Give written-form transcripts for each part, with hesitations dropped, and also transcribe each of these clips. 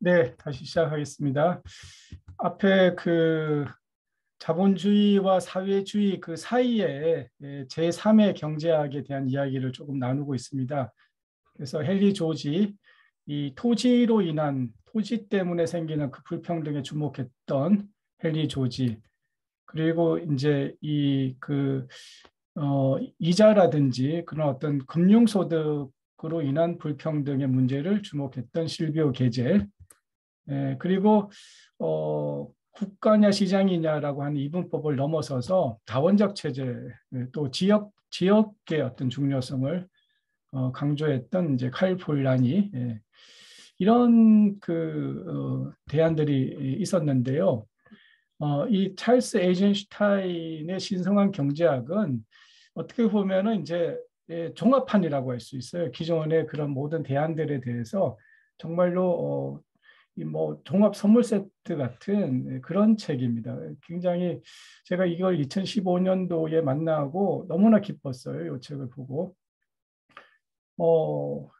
네, 다시 시작하겠습니다. 앞에 자본주의와 사회주의 그 사이에 제3의 경제학에 대한 이야기를 조금 나누고 있습니다. 그래서 헨리 조지, 이 토지 때문에 생기는 그 불평등에 주목했던 헨리 조지, 그리고 이제 이자라든지 그런 어떤 금융소득으로 인한 불평등의 문제를 주목했던 실비오 게젤, 그리고 국가냐 시장이냐라고 하는 이분법을 넘어서서 다원적 체제, 또 지역의 어떤 중요성을 강조했던 이제 칼 폴란이, 이런 대안들이 있었는데요. 이 찰스 에이젠슈타인의 신성한 경제학은 어떻게 보면은 이제 종합판이라고 할 수 있어요. 기존의 그런 모든 대안들에 대해서 정말로 이 종합 선물 세트 같은 그런 책입니다. 굉장히 제가 이걸 2015년도에 만나고 너무나 기뻤어요. 이 책을 보고. 어,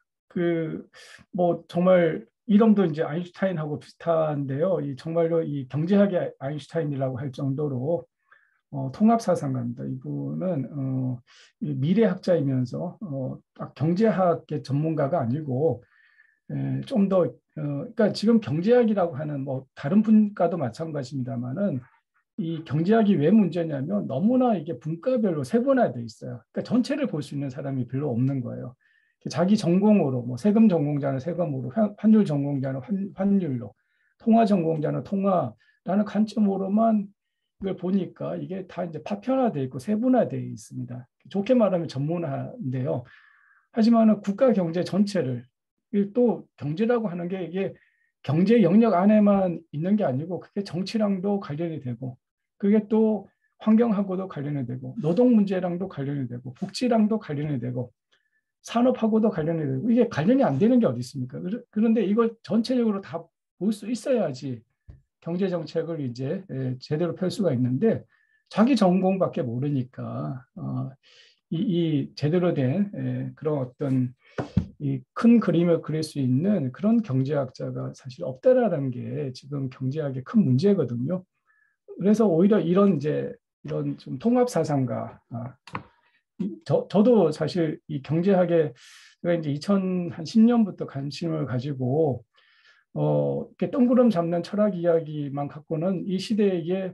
정말 이름도 이제 아인슈타인하고 비슷한데요. 이 정말로 이 경제학의 아인슈타인이라고 할 정도로 통합사상가입니다. 이분은 미래학자이면서 딱 경제학의 전문가가 아니고 좀 더, 그러니까 지금 경제학이라고 하는 뭐 다른 분과도 마찬가지입니다만은 이 경제학이 왜 문제냐면 너무나 이게 분과별로 세분화되어 있어요. 그러니까 전체를 볼 수 있는 사람이 별로 없는 거예요. 자기 전공으로, 뭐 세금 전공자는 세금으로, 환율 전공자는 환율로, 통화 전공자는 통화라는 관점으로만 이걸 보니까 이게 다 이제 파편화되어 있고 세분화되어 있습니다. 좋게 말하면 전문화인데요. 하지만은 국가 경제 전체를 또 경제라고 하는 게 이게 경제 영역 안에만 있는 게 아니고 그게 정치랑도 관련이 되고 그게 또 환경하고도 관련이 되고 노동 문제랑도 관련이 되고 복지랑도 관련이 되고 산업하고도 관련이 되고 이게 관련이 안 되는 게 어디 있습니까? 그런데 이걸 전체적으로 다 볼 수 있어야지 경제 정책을 이제 제대로 펼 수가 있는데 자기 전공밖에 모르니까 이 제대로 된 그런 어떤 이 큰 그림을 그릴 수 있는 그런 경제학자가 사실 없다라는 게 지금 경제학의 큰 문제거든요. 그래서 오히려 이런 좀 통합 사상가, 저도 사실 이 경제학에 제가 이제 2010년부터 관심을 가지고 이렇게 뜬구름 잡는 철학 이야기만 갖고는 이 시대에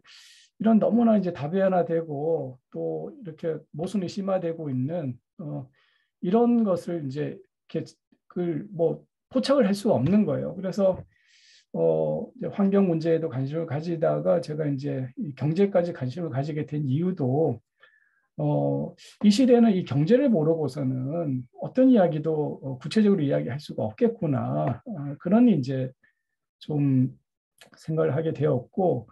이런 너무나 이제 다변화되고 또 이렇게 모순이 심화되고 있는 이런 것을 이제 이렇게 그뭐 포착을 할 수가 없는 거예요. 그래서 이제 환경 문제에도 관심을 가지다가 제가 이제 경제까지 관심을 가지게 된 이유도 이 시대는 이 경제를 모르고서는 어떤 이야기도 구체적으로 이야기할 수가 없겠구나. 그런 이제 좀 생각을 하게 되었고,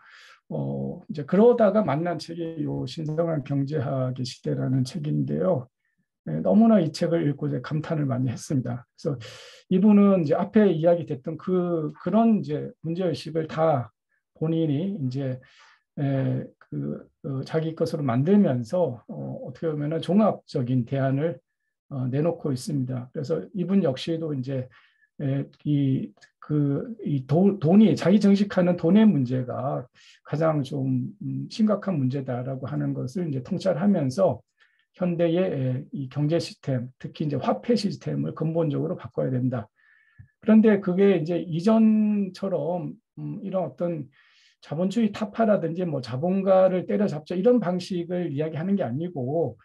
이제 그러다가 만난 책이 요 신성한 경제학의 시대라는 책인데요. 너무나 이 책을 읽고 이제 감탄을 많이 했습니다. 그래서 이분은 이제 앞에 이야기됐던 그런 이제 문제의식을 다 본인이 이제 자기 것으로 만들면서 어떻게 보면 종합적인 대안을 내놓고 있습니다. 그래서 이분 역시도 이제 돈이 자기 정식하는 돈의 문제가 가장 좀 심각한 문제다라고 하는 것을 이제 통찰하면서 현대의 이 경제 시스템, 특히 이제 화폐 시스템을 근본적으로 바꿔야 된다. 그런데 그게 이제 이전처럼 이런 어떤 자본주의 타파라든지 뭐 자본가를 때려잡자 이런 방식을 이야기하는 게 아니고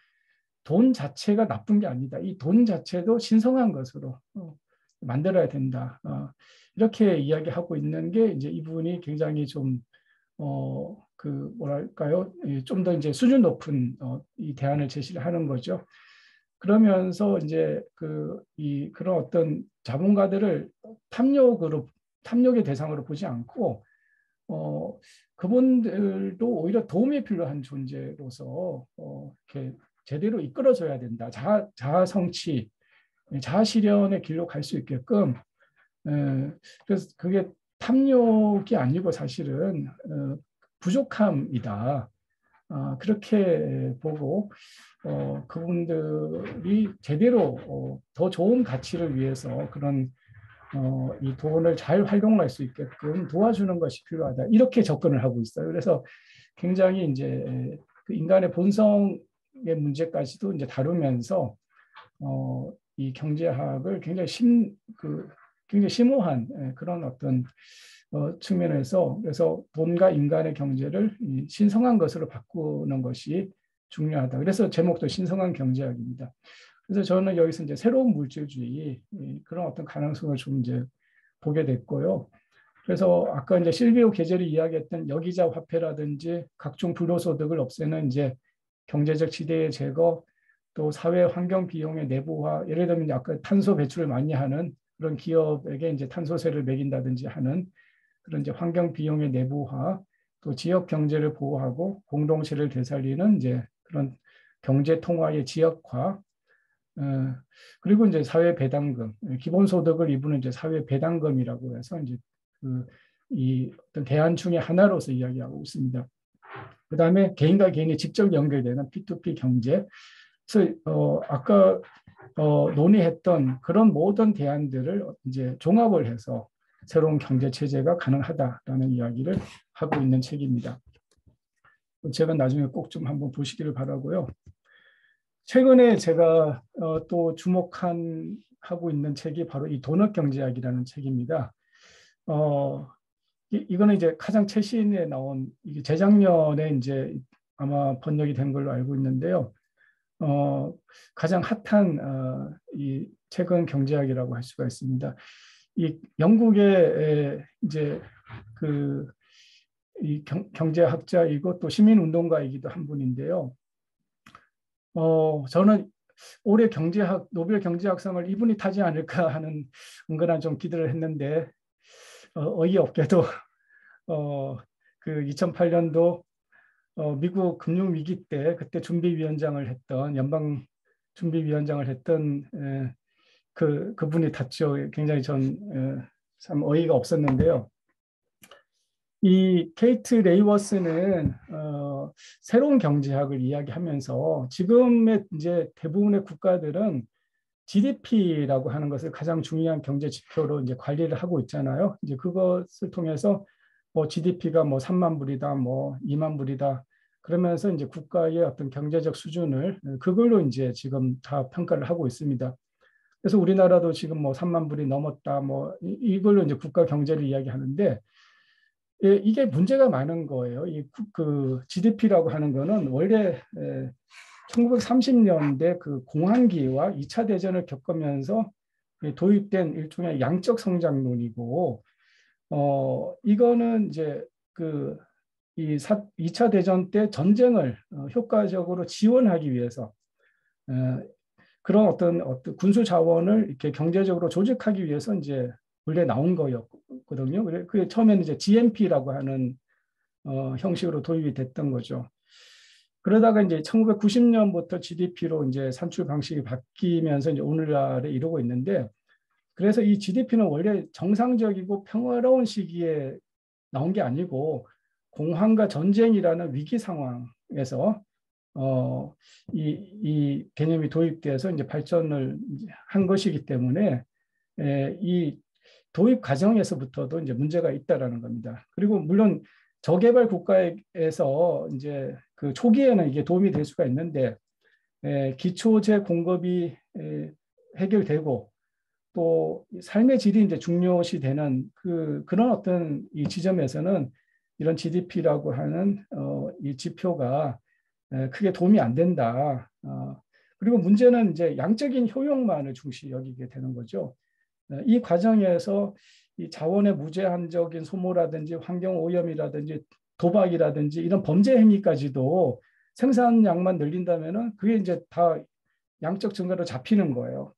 돈 자체가 나쁜 게 아니다. 이 돈 자체도 신성한 것으로 만들어야 된다. 이렇게 이야기하고 있는 게 이제 이분이 굉장히 좀 뭐랄까요? 좀 더 이제 수준 높은 이 대안을 제시를 하는 거죠. 그러면서 이제 그런 어떤 자본가들을 탐욕의 대상으로 보지 않고 그분들도 오히려 도움이 필요한 존재로서 이렇게 제대로 이끌어줘야 된다. 자아 성취, 자아 실현의 길로 갈 수 있게끔. 그래서 그게 탐욕이 아니고 사실은 부족함이다. 그렇게 보고 그분들이 제대로 더 좋은 가치를 위해서 그런 이 돈을 잘 활용할 수 있게끔 도와주는 것이 필요하다. 이렇게 접근을 하고 있어요. 그래서 굉장히 이제 그 인간의 본성의 문제까지도 이제 다루면서 이 경제학을 굉장히 심오한 그런 어떤 측면에서 그래서 돈과 인간의 경제를 신성한 것으로 바꾸는 것이 중요하다. 그래서 제목도 신성한 경제학입니다. 그래서 저는 여기서 이제 새로운 물질주의 그런 어떤 가능성을 좀 이제 보게 됐고요. 그래서 아까 이제 실비오 게젤이 이야기했던 여기자 화폐라든지 각종 불로소득을 없애는 이제 경제적 지대의 제거, 또 사회 환경 비용의 내부화, 예를 들면 아까 탄소 배출을 많이 하는 그런 기업에게 이제 탄소세를 매긴다든지 하는 그런 이제 환경 비용의 내부화, 또 지역 경제를 보호하고 공동체를 되살리는 이제 그런 경제 통화의 지역화, 그리고 이제 사회 배당금, 기본소득을 이루는 이제 사회 배당금이라고 해서 이제 이 어떤 대안 중에 하나로서 이야기하고 있습니다. 그 다음에 개인과 개인이 직접 연결되는 P2P 경제. 그래서 아까 논의했던 그런 모든 대안들을 이제 종합을 해서 새로운 경제 체제가 가능하다라는 이야기를 하고 있는 책입니다. 제가 나중에 꼭 좀 한번 보시기를 바라고요. 최근에 제가 또 하고 있는 책이 바로 이 도넛 경제학이라는 책입니다. 이거는 이제 가장 최신에 나온 이게 재작년에 이제 아마 번역이 된 걸로 알고 있는데요. 가장 핫한 이 최근 경제학이라고 할 수가 있습니다. 이 영국의 이제 이 경제학자이고 또 시민운동가이기도 한 분인데요. 저는 올해 노벨 경제학상을 이분이 타지 않을까 하는 은근한 좀 기대를 했는데 어이없게도 그 2008년도 미국 금융 위기 때 그때 연방 준비위원장을 했던 그분이 탔죠. 굉장히 참 어이가 없었는데요. 이 케이트 레이워스는 새로운 경제학을 이야기하면서 지금의 이제 대부분의 국가들은 GDP라고 하는 것을 가장 중요한 경제 지표로 이제 관리를 하고 있잖아요. 이제 그것을 통해서 뭐 GDP가 뭐 3만 불이다, 뭐 2만 불이다. 그러면서 이제 국가의 어떤 경제적 수준을 그걸로 이제 지금 다 평가를 하고 있습니다. 그래서 우리나라도 지금 뭐 3만 불이 넘었다, 뭐 이걸로 이제 국가 경제를 이야기하는데 이게 문제가 많은 거예요. 그 GDP라고 하는 거는 원래 1930년대 그 공황기와 2차 대전을 겪으면서 도입된 일종의 양적 성장론이고, 이거는 이제 이 2차 대전 때 전쟁을 효과적으로 지원하기 위해서 그런 어떤 군수 자원을 이렇게 경제적으로 조직하기 위해서 이제 원래 나온 거였거든요. 그 처음에는 이제 GNP라고 하는 형식으로 도입이 됐던 거죠. 그러다가 이제 1990년부터 GDP로 이제 산출 방식이 바뀌면서 이제 오늘날에 이루고 있는데, 그래서 이 GDP는 원래 정상적이고 평화로운 시기에 나온 게 아니고 공황과 전쟁이라는 위기 상황에서 이 개념이 도입돼서 이제 발전을 한 것이기 때문에 이 도입 과정에서부터도 이제 문제가 있다라는 겁니다. 그리고 물론 저개발 국가에서 이제 그 초기에는 이게 도움이 될 수가 있는데 기초재 공급이 해결되고 또 삶의 질이 이제 중요시 되는 그런 어떤 이 지점에서는 이런 GDP라고 하는 이 지표가 크게 도움이 안 된다. 그리고 문제는 이제 양적인 효용만을 중시 여기게 되는 거죠. 이 과정에서 이 자원의 무제한적인 소모라든지 환경 오염이라든지 도박이라든지 이런 범죄 행위까지도 생산량만 늘린다면은 그게 이제 다 양적 증가로 잡히는 거예요.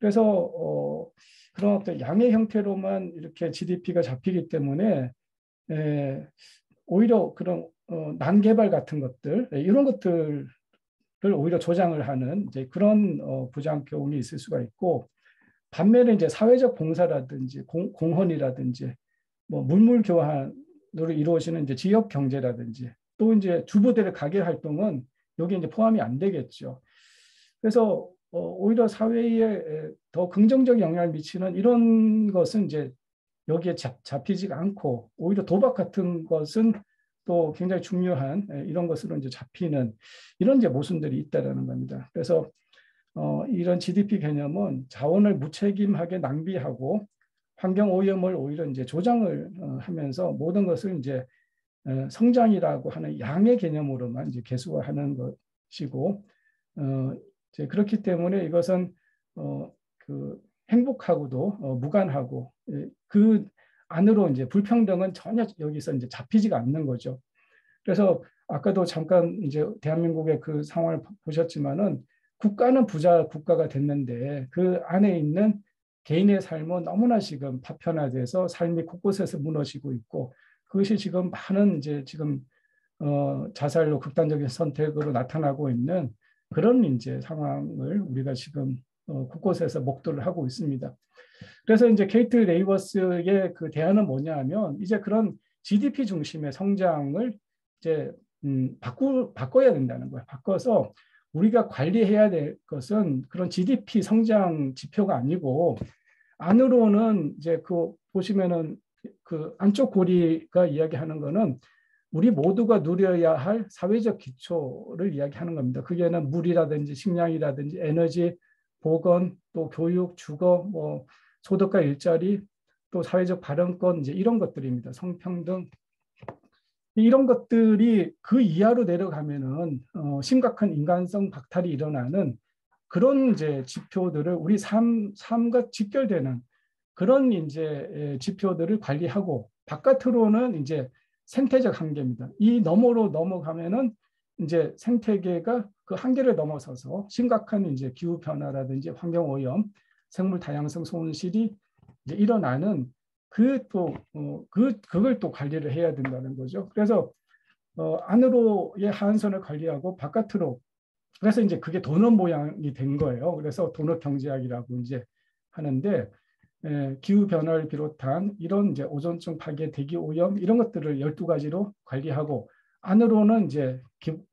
그래서 그런 어떤 양의 형태로만 이렇게 GDP가 잡히기 때문에 오히려 그런 난개발 같은 것들 이런 것들을 오히려 조장을 하는 이제 그런 부작용이 있을 수가 있고, 반면에 이제 사회적 봉사라든지 공헌이라든지 뭐 물물 교환으로 이루어지는 이제 지역 경제라든지 또 이제 주부들의 가게 활동은 여기 이제 포함이 안 되겠죠. 그래서 오히려 사회에 더 긍정적 영향을 미치는 이런 것은 이제 여기에 잡히지가 않고 오히려 도박 같은 것은 또 굉장히 중요한 이런 것으로 이제 잡히는 이런 이제 모순들이 있다라는 겁니다. 그래서 이런 GDP 개념은 자원을 무책임하게 낭비하고 환경 오염을 오히려 이제 조장을 하면서 모든 것을 이제 성장이라고 하는 양의 개념으로만 이제 계수화하는 것이고 이제 그렇기 때문에 이것은 그 행복하고도 무관하고 그 안으로 이제 불평등은 전혀 여기서 이제 잡히지가 않는 거죠. 그래서 아까도 잠깐 이제 대한민국의 그 상황을 보셨지만은 국가는 부자 국가가 됐는데 그 안에 있는 개인의 삶은 너무나 지금 파편화돼서 삶이 곳곳에서 무너지고 있고 그것이 지금 많은 이제 지금 자살로 극단적인 선택으로 나타나고 있는 그런 이제 상황을 우리가 지금 곳곳에서 목도를 하고 있습니다. 그래서 이제 케이트 레이버스의 그 대안은 뭐냐하면 이제 그런 GDP 중심의 성장을 이제 바꿔야 된다는 거예요. 바꿔서 우리가 관리해야 될 것은 그런 GDP 성장 지표가 아니고 안으로는 이제 그 보시면은 그 안쪽 고리가 이야기하는 거는 우리 모두가 누려야 할 사회적 기초를 이야기하는 겁니다. 그게는 물이라든지 식량이라든지 에너지, 보건, 또 교육, 주거, 뭐 소득과 일자리, 또 사회적 발언권 이제 이런 것들입니다. 성평등 이런 것들이 그 이하로 내려가면은 심각한 인간성 박탈이 일어나는 그런 이제 지표들을 우리 삶과 직결되는 그런 이제 지표들을 관리하고 바깥으로는 이제 생태적 한계입니다. 이 너머로 넘어가면은 이제 생태계가 그 한계를 넘어서서 심각한 이제 기후 변화라든지 환경 오염, 생물 다양성 손실이 이제 일어나는 그걸 또 관리를 해야 된다는 거죠. 그래서 안으로의 하한선을 관리하고 바깥으로 그래서 이제 그게 도넛 모양이 된 거예요. 그래서 도넛 경제학이라고 이제 하는데 기후 변화를 비롯한 이런 이제 오존층 파괴, 대기 오염 이런 것들을 12가지로 관리하고 안으로는 이제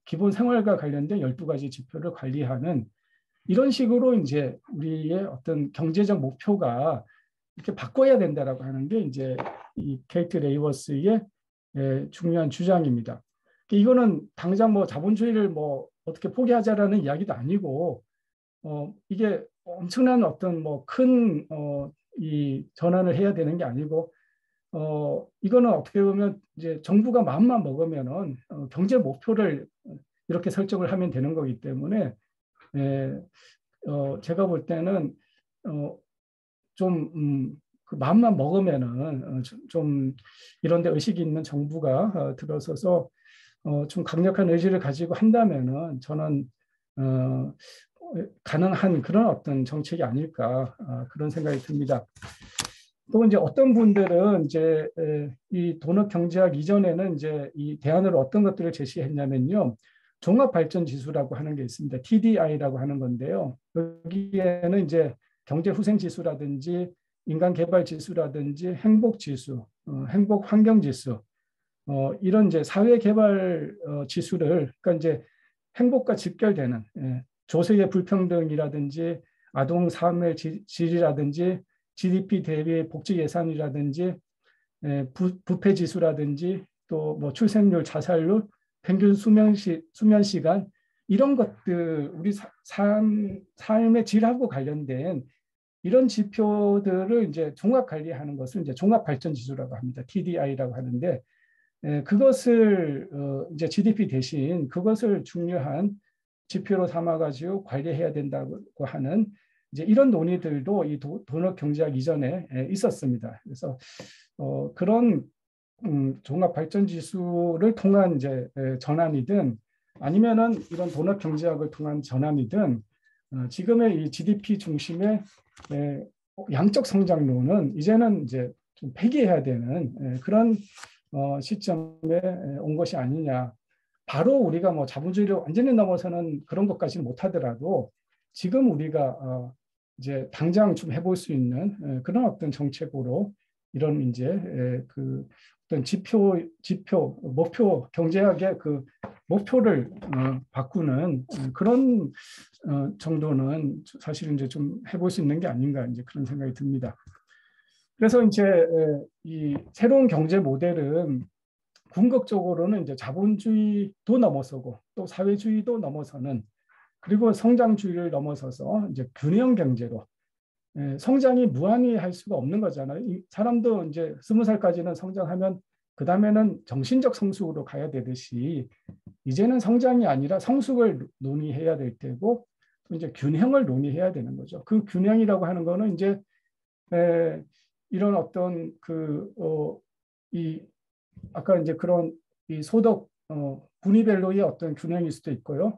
기본 생활과 관련된 12가지 지표를 관리하는 이런 식으로 이제 우리의 어떤 경제적 목표가 이렇게 바꿔야 된다라고 하는 게 이제 이 케이트 레이버스의 중요한 주장입니다. 이거는 당장 뭐 자본주의를 뭐 어떻게 포기하자라는 이야기도 아니고 이게 엄청난 어떤 뭐 큰 이 전환을 해야 되는 게 아니고 이거는 어떻게 보면 이제 정부가 마음만 먹으면은 경제 목표를 이렇게 설정을 하면 되는 거기 때문에 제가 볼 때는 좀 그 마음만 먹으면은 좀 이런 데 의식이 있는 정부가 들어서서 좀 강력한 의지를 가지고 한다면은 저는 가능한 그런 어떤 정책이 아닐까 그런 생각이 듭니다. 또 이제 어떤 분들은 이제 이 도넛 경제학 이전에는 이제 이 대안으로 어떤 것들을 제시했냐면요. 종합 발전 지수라고 하는 게 있습니다. TDI라고 하는 건데요. 여기에는 이제 경제 후생 지수라든지 인간 개발 지수라든지 행복 지수, 행복 환경 지수, 이런 이제 사회 개발 지수를 그러니까 이제 행복과 직결되는 조세의 불평등이라든지 아동 삶의 질이라든지 GDP 대비 복지 예산이라든지 부패 지수라든지 또 뭐 출생률, 자살률, 평균 수면 시간 이런 것들 우리 삶의 질하고 관련된 이런 지표들을 이제 종합 관리하는 것을 이제 종합 발전 지수라고 합니다. TDI라고 하는데 그것을 이제 GDP 대신 그것을 중요한 지표로 삼아가지고 관리해야 된다고 하는 이제 이런 논의들도 이 도넛 경제학 이전에 있었습니다. 그래서 그런 종합 발전 지수를 통한 이제 전환이든 아니면은 이런 도넛 경제학을 통한 전환이든 지금의 이 GDP 중심의 양적 성장론은 이제는 이제 좀 폐기해야 되는 그런 시점에 온 것이 아니냐. 바로 우리가 뭐 자본주의를 완전히 넘어서는 그런 것까지는 못하더라도 지금 우리가 이제 당장 좀 해볼 수 있는 그런 어떤 정책으로 이런 이제 그 어떤 목표 경제학의 그 목표를 바꾸는 그런 정도는 사실 이제 좀 해볼 수 있는 게 아닌가 이제 그런 생각이 듭니다. 그래서 이제 이 새로운 경제 모델은 궁극적으로는 이제 자본주의도 넘어서고 또 사회주의도 넘어서는 그리고 성장주의를 넘어서서 이제 균형 경제로 성장이 무한히 할 수가 없는 거잖아요. 이 사람도 이제 20살까지는 성장하면 그 다음에는 정신적 성숙으로 가야 되듯이 이제는 성장이 아니라 성숙을 논의해야 될 때고 또 이제 균형을 논의해야 되는 거죠. 그 균형이라고 하는 거는 이제 이런 어떤 이 아까 이제 그런 이 소득 분위별로의 어떤 균형일 수도 있고요.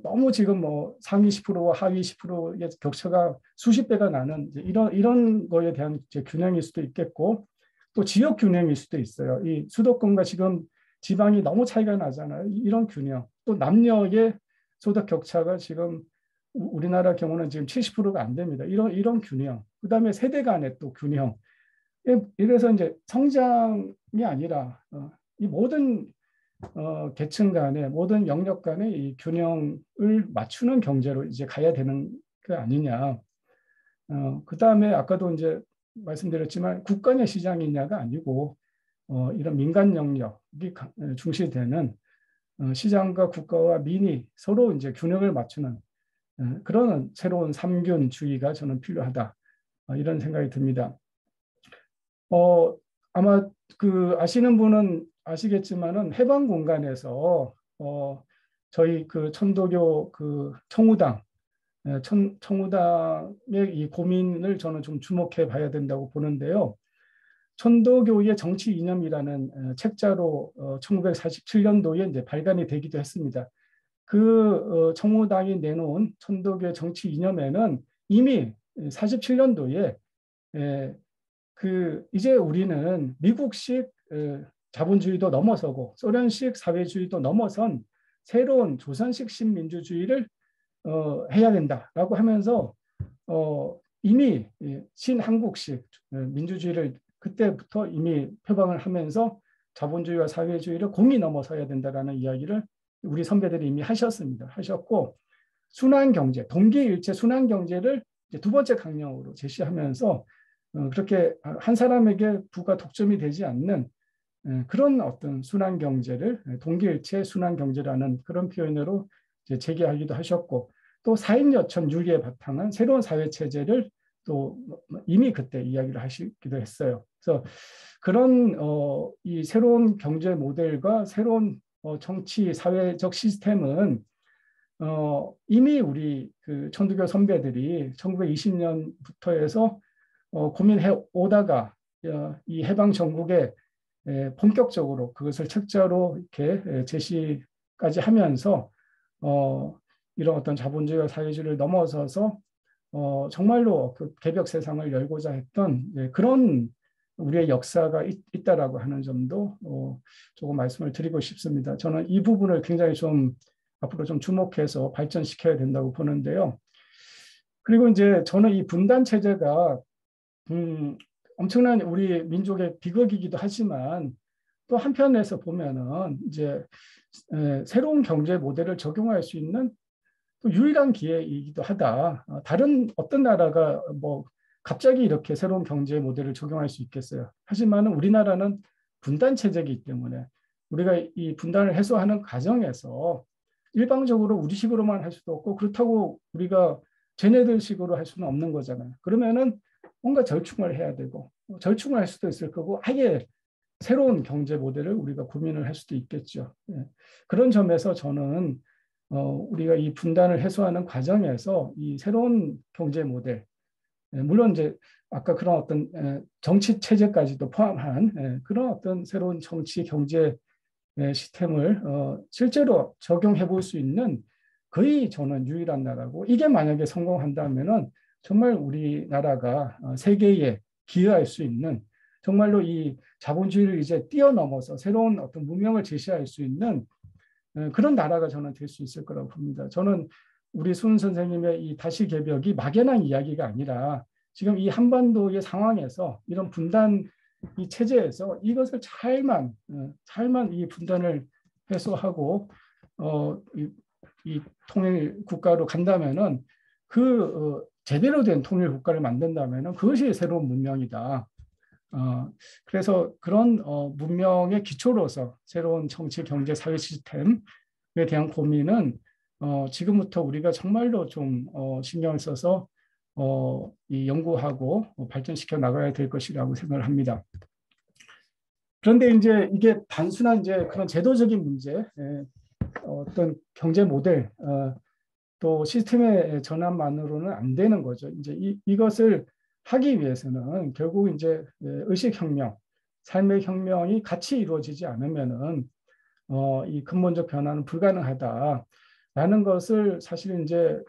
너무 지금 뭐 상위 10%와 하위 10%의 격차가 수십 배가 나는 이런 거에 대한 이제 균형일 수도 있겠고 또 지역 균형일 수도 있어요. 이 수도권과 지금 지방이 너무 차이가 나잖아요. 이런 균형 또 남녀의 소득 격차가 지금 우리나라 경우는 지금 70%가 안 됩니다. 이런 균형 그다음에 세대 간의 또 균형 이래서 이제 성장이 아니라 이 모든 계층 간의 모든 영역 간의 이 균형을 맞추는 경제로 이제 가야 되는 게 아니냐. 그 다음에 아까도 이제 말씀드렸지만 국간의 시장이냐가 아니고 이런 민간 영역이 중시되는 시장과 국가와 민이 서로 이제 균형을 맞추는 그런 새로운 삼균주의가 저는 필요하다. 이런 생각이 듭니다. 아마 그 아시는 분은 아시겠지만은 해방 공간에서 저희 그 천도교 그 청우당 청우당의 이 고민을 저는 좀 주목해 봐야 된다고 보는데요. 천도교의 정치 이념이라는 책자로 1947년도에 이제 발간이 되기도 했습니다. 그 청우당이 내놓은 천도교의 정치 이념에는 이미 47년도에 그 이제 우리는 미국식 자본주의도 넘어서고 소련식 사회주의도 넘어선 새로운 조선식 신민주주의를 해야 된다라고 하면서 이미 신한국식 민주주의를 그때부터 이미 표방을 하면서 자본주의와 사회주의를 공이 넘어서야 된다라는 이야기를 우리 선배들이 이미 하셨고 순환경제, 동기일체 순환경제를 두 번째 강령으로 제시하면서 그렇게 한 사람에게 부가 독점이 되지 않는 그런 어떤 순환 경제를 동기일체 순환 경제라는 그런 표현으로 이제 제기하기도 하셨고 또 사익여천 윤리에 바탕한 새로운 사회 체제를 또 이미 그때 이야기를 하시기도 했어요. 그래서 그런 이 새로운 경제 모델과 새로운 정치 사회적 시스템은 이미 우리 그 천도교 선배들이 1920년부터 해서 고민해 오다가 이 해방 전국에 본격적으로 그것을 책자로 이렇게 제시까지 하면서 이런 어떤 자본주의와 사회주의를 넘어서서 정말로 그 개벽 세상을 열고자 했던 그런 우리의 역사가 있다라고 하는 점도 조금 말씀을 드리고 싶습니다. 저는 이 부분을 굉장히 좀 앞으로 좀 주목해서 발전시켜야 된다고 보는데요. 그리고 이제 저는 이 분단 체제가 엄청난 우리 민족의 비극이기도 하지만 또 한편에서 보면은 이제 새로운 경제 모델을 적용할 수 있는 또 유일한 기회이기도 하다. 다른 어떤 나라가 뭐 갑자기 이렇게 새로운 경제 모델을 적용할 수 있겠어요. 하지만 우리나라는 분단 체제이기 때문에 우리가 이 분단을 해소하는 과정에서 일방적으로 우리식으로만 할 수도 없고 그렇다고 우리가 쟤네들식으로 할 수는 없는 거잖아요. 그러면은 뭔가 절충을 해야 되고 절충을 할 수도 있을 거고 아예 새로운 경제 모델을 우리가 고민을 할 수도 있겠죠. 그런 점에서 저는 우리가 이 분단을 해소하는 과정에서 이 새로운 경제 모델 물론 이제 아까 그런 어떤 정치 체제까지도 포함한 그런 어떤 새로운 정치 경제 시스템을 실제로 적용해 볼 수 있는 거의 저는 유일한 나라고 이게 만약에 성공한다면은 정말 우리나라가 세계에 기여할 수 있는 정말로 이 자본주의를 이제 뛰어넘어서 새로운 어떤 문명을 제시할 수 있는 그런 나라가 저는 될 수 있을 거라고 봅니다. 저는 우리 수은 선생님의 이 다시 개벽이 막연한 이야기가 아니라 지금 이 한반도의 상황에서 이런 분단 이 체제에서 이것을 잘만 이 분단을 해소하고 이 통일 국가로 간다면은 제대로 된 통일 국가를 만든다면은 그것이 새로운 문명이다. 그래서 그런 문명의 기초로서 새로운 정치, 경제, 사회 시스템에 대한 고민은 지금부터 우리가 정말로 좀 신경을 써서 이 연구하고 발전시켜 나가야 될 것이라고 생각을 합니다. 그런데 이제 이게 단순한 이제 그런 제도적인 문제, 어떤 경제 모델, 또 시스템의 전환만으로는 안 되는 거죠. 이제 이것을 하기 위해서는 결국 이제 의식혁명, 삶의 혁명이 같이 이루어지지 않으면은 이 근본적 변화는 불가능하다라는 것을 사실 이제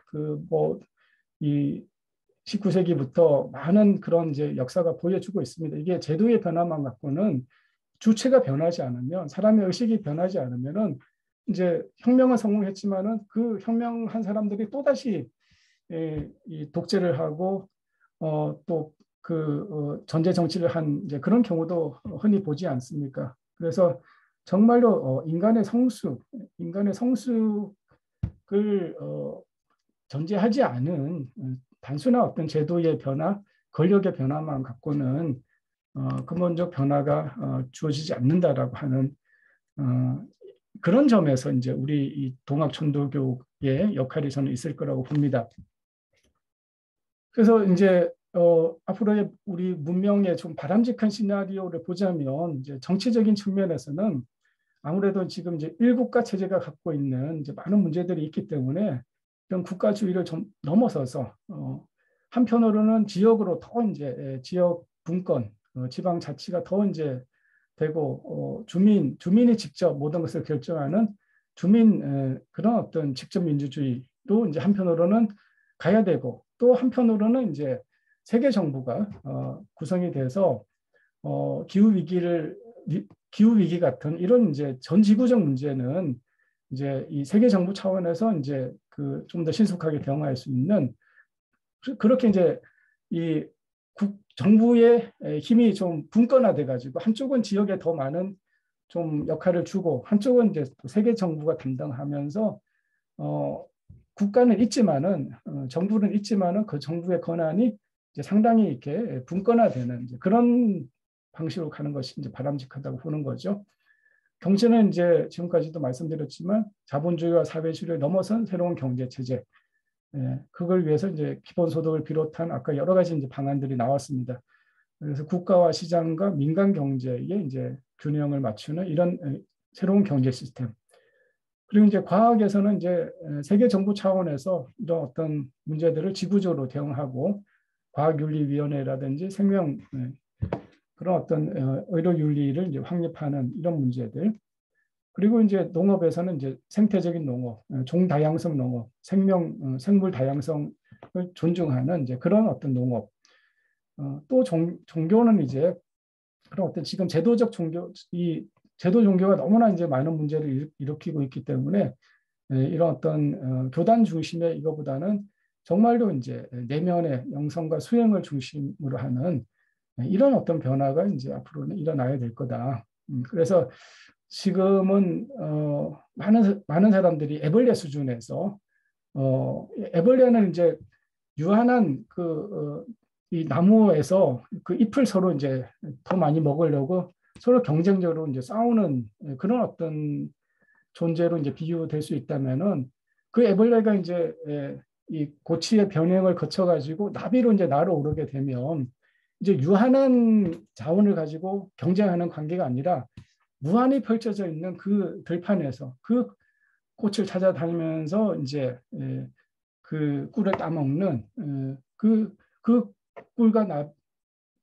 이 19세기부터 많은 그런 이제 역사가 보여주고 있습니다. 이게 제도의 변화만 갖고는 주체가 변하지 않으면 사람의 의식이 변하지 않으면은 이제 혁명은 성공했지만은 그 혁명한 사람들이 또 다시 이 독재를 하고 또 전제 정치를 한 이제 그런 경우도 흔히 보지 않습니까? 그래서 정말로 인간의 성숙을 전제하지 않은 단순한 어떤 제도의 변화, 권력의 변화만 갖고는 근본적 변화가 주어지지 않는다라고 하는 그런 점에서 이제 우리 이 동학 천도교의 역할이 저는 있을 거라고 봅니다. 그래서 이제 앞으로의 우리 문명의 좀 바람직한 시나리오를 보자면 이제 정치적인 측면에서는 아무래도 지금 이제 일국가 체제가 갖고 있는 이제 많은 문제들이 있기 때문에 이런 국가주의를 좀 넘어서서 한편으로는 지역으로 더 이제 지역 분권, 지방 자치가 더 이제 되고 주민이 직접 모든 것을 결정하는 그런 어떤 직접 민주주의로 이제 한편으로는 가야 되고 또 한편으로는 이제 세계 정부가 구성이 돼서 기후 위기 같은 이런 이제 전 지구적 문제는 이제 이 세계 정부 차원에서 이제 좀 더 신속하게 대응할 수 있는 그렇게 이제 이 정부의 힘이 좀 분권화돼 가지고 한쪽은 지역에 더 많은 좀 역할을 주고 한쪽은 이제 세계 정부가 담당하면서 국가는 있지만은 정부는 있지만은 그 정부의 권한이 이제 상당히 이렇게 분권화되는 이제 그런 방식으로 가는 것이 이제 바람직하다고 보는 거죠. 경제는 이제 지금까지도 말씀드렸지만 자본주의와 사회주의를 넘어선 새로운 경제 체제, 그걸 위해서 이제 기본소득을 비롯한 아까 여러 가지 이제 방안들이 나왔습니다. 그래서 국가와 시장과 민간 경제의 이제 균형을 맞추는 이런 새로운 경제 시스템. 그리고 이제 과학에서는 이제 세계 정부 차원에서 이런 어떤 문제들을 지구적으로 대응하고 과학윤리위원회라든지 그런 어떤 의료윤리를 이제 확립하는 이런 문제들. 그리고 이제 농업에서는 이제 생태적인 농업, 종다양성 농업, 생물 다양성을 존중하는 이제 그런 어떤 농업. 또 종교는 이제 그런 어떤 지금 제도 종교가 너무나 이제 많은 문제를 일으키고 있기 때문에 이런 어떤 교단 중심의 이거보다는 정말로 이제 내면의 영성과 수행을 중심으로 하는 이런 어떤 변화가 이제 앞으로는 일어나야 될 거다. 그래서 지금은 많은 사람들이 애벌레 수준에서 애벌레는 이제 유한한 이 나무에서 그 잎을 서로 이제 더 많이 먹으려고 서로 경쟁적으로 이제 싸우는 그런 어떤 존재로 이제 비유될 수 있다면은 그 애벌레가 이제 이 고치의 변형을 거쳐가지고 나비로 이제 날아오르게 되면 이제 유한한 자원을 가지고 경쟁하는 관계가 아니라 무한히 펼쳐져 있는 그 들판에서 그 꽃을 찾아다니면서 이제 그 꿀을 따먹는 그 꿀과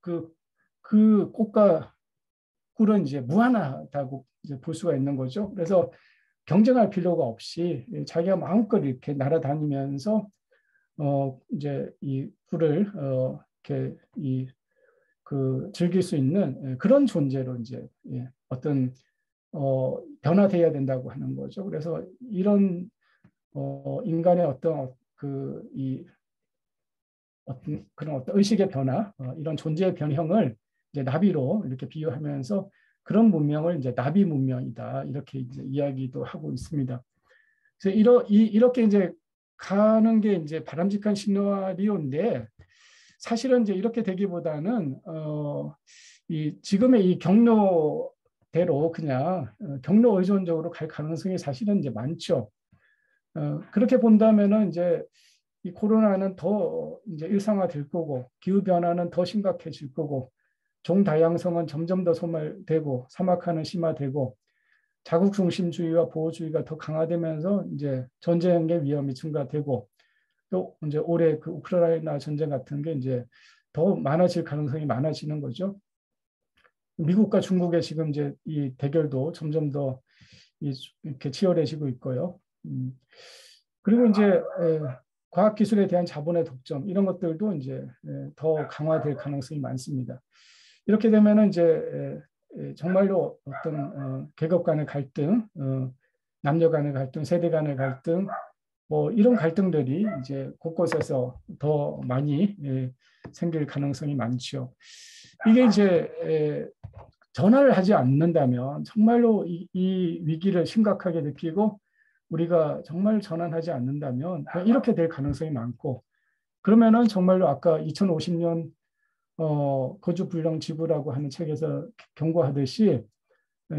그 꽃과 꿀은 이제 무한하다고 이제 볼 수가 있는 거죠. 그래서 경쟁할 필요가 없이 자기가 마음껏 이렇게 날아다니면서 이제 이 꿀을 이렇게 즐길 수 있는 그런 존재로 이제 어떤 변화돼야 된다고 하는 거죠. 그래서 이런 인간의 어떤 어떤 의식의 변화, 이런 존재의 변형을 이제 나비로 이렇게 비유하면서 그런 문명을 이제 나비 문명이다 이렇게 이제 이야기도 하고 있습니다. 그래서 이렇게 이제 가는 게 이제 바람직한 시나리오인데 사실은 이제 이렇게 되기보다는 이 지금의 이 경로대로 그냥 경로 의존적으로 갈 가능성이 사실은 이제 많죠. 그렇게 본다면은 이제 이 코로나는 더 이제 일상화될 거고 기후 변화는 더 심각해질 거고 종 다양성은 점점 더 소멸되고 사막화는 심화되고 자국 중심주의와 보호주의가 더 강화되면서 이제 전쟁의 위험이 증가되고 또 이제 올해 그 우크라이나 전쟁 같은 게 이제 더 많아질 가능성이 많아지는 거죠. 미국과 중국의 지금 이제 이 대결도 점점 더 이렇게 치열해지고 있고요. 그리고 이제 과학기술에 대한 자본의 독점 이런 것들도 이제 더 강화될 가능성이 많습니다. 이렇게 되면은 이제 정말로 어떤 계급 간의 갈등, 남녀 간의 갈등, 세대 간의 갈등, 뭐 이런 갈등들이 이제 곳곳에서 더 많이 생길 가능성이 많죠. 이게 이제 전화를 하지 않는다면 정말로 이 위기를 심각하게 느끼고 우리가 정말 전환하지 않는다면 이렇게 될 가능성이 많고 그러면은 정말로 아까 2050년 거주 불능 지구라고 하는 책에서 경고하듯이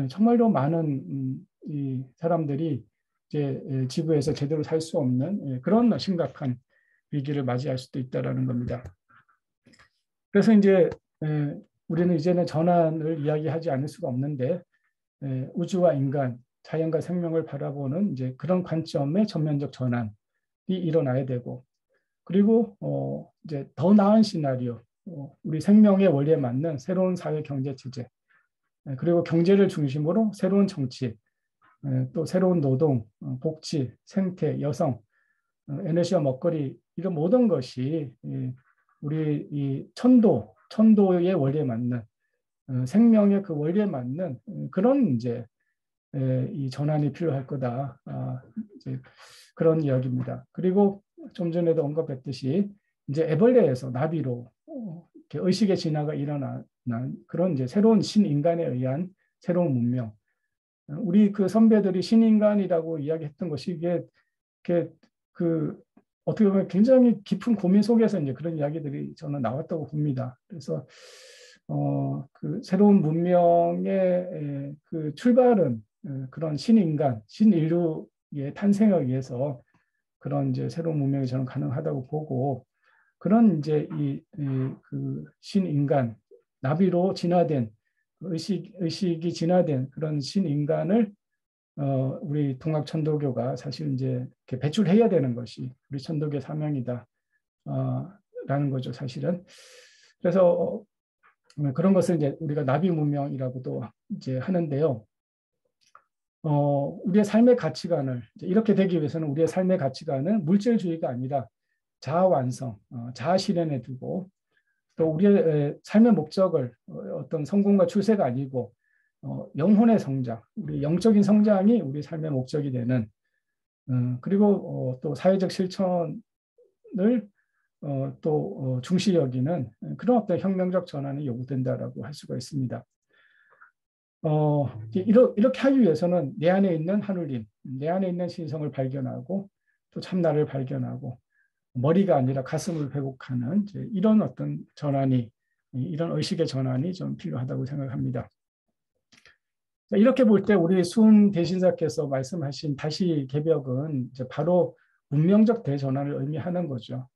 정말로 많은 이 사람들이 이제 지구에서 제대로 살 수 없는 그런 심각한 위기를 맞이할 수도 있다라는 겁니다. 그래서 이제 우리는 이제는 전환을 이야기하지 않을 수가 없는데 우주와 인간, 자연과 생명을 바라보는 이제 그런 관점의 전면적 전환이 일어나야 되고 그리고 이제 더 나은 시나리오, 우리 생명의 원리에 맞는 새로운 사회 경제 체제, 그리고 경제를 중심으로 새로운 정치, 또 새로운 노동, 복지, 생태, 여성, 에너지와 먹거리 이런 모든 것이 우리 이 천도의 원리에 맞는 생명의 그 원리에 맞는 그런 이제 이 전환이 필요할 거다. 이제 그런 이야기입니다. 그리고 좀 전에도 언급했듯이 이제 애벌레에서 나비로 이렇게 의식의 진화가 일어난 그런 이제 새로운 신인간에 의한 새로운 문명. 우리 그 선배들이 신인간이라고 이야기했던 것이 이게 그 어떻게 보면 굉장히 깊은 고민 속에서 이제 그런 이야기들이 저는 나왔다고 봅니다. 그래서 그 새로운 문명의 그 출발은 그런 신인간, 신인류의 탄생을 위해서 그런 이제 새로운 문명이 저는 가능하다고 보고 그런 이제 그 신인간, 나비로 진화된 의식이 진화된 그런 신인간을 우리 동학 천도교가 사실 이제 이렇게 배출해야 되는 것이 우리 천도교 사명이다 라는 거죠, 사실은. 그래서 그런 것을 이제 우리가 나비 문명이라고도 이제 하는데요. 우리의 삶의 가치관을 이렇게 되기 위해서는 우리의 삶의 가치관은 물질주의가 아니라 자아 완성, 자아 실현에 두고 또 우리의 삶의 목적을 어떤 성공과 출세가 아니고 영혼의 성장, 우리 영적인 성장이 우리 삶의 목적이 되는 그리고 또 사회적 실천을 또 중시 여기는 그런 어떤 혁명적 전환이 요구된다라고 할 수가 있습니다. 이렇게 하기 위해서는 내 안에 있는 하늘님, 내 안에 있는 신성을 발견하고 또 참나를 발견하고 머리가 아니라 가슴을 회복하는 이런 어떤 전환이 이런 의식의 전환이 좀 필요하다고 생각합니다. 이렇게 볼 때 우리 순 대신사께서 말씀하신 다시 개벽은 이제 바로 문명적 대전환을 의미하는 거죠.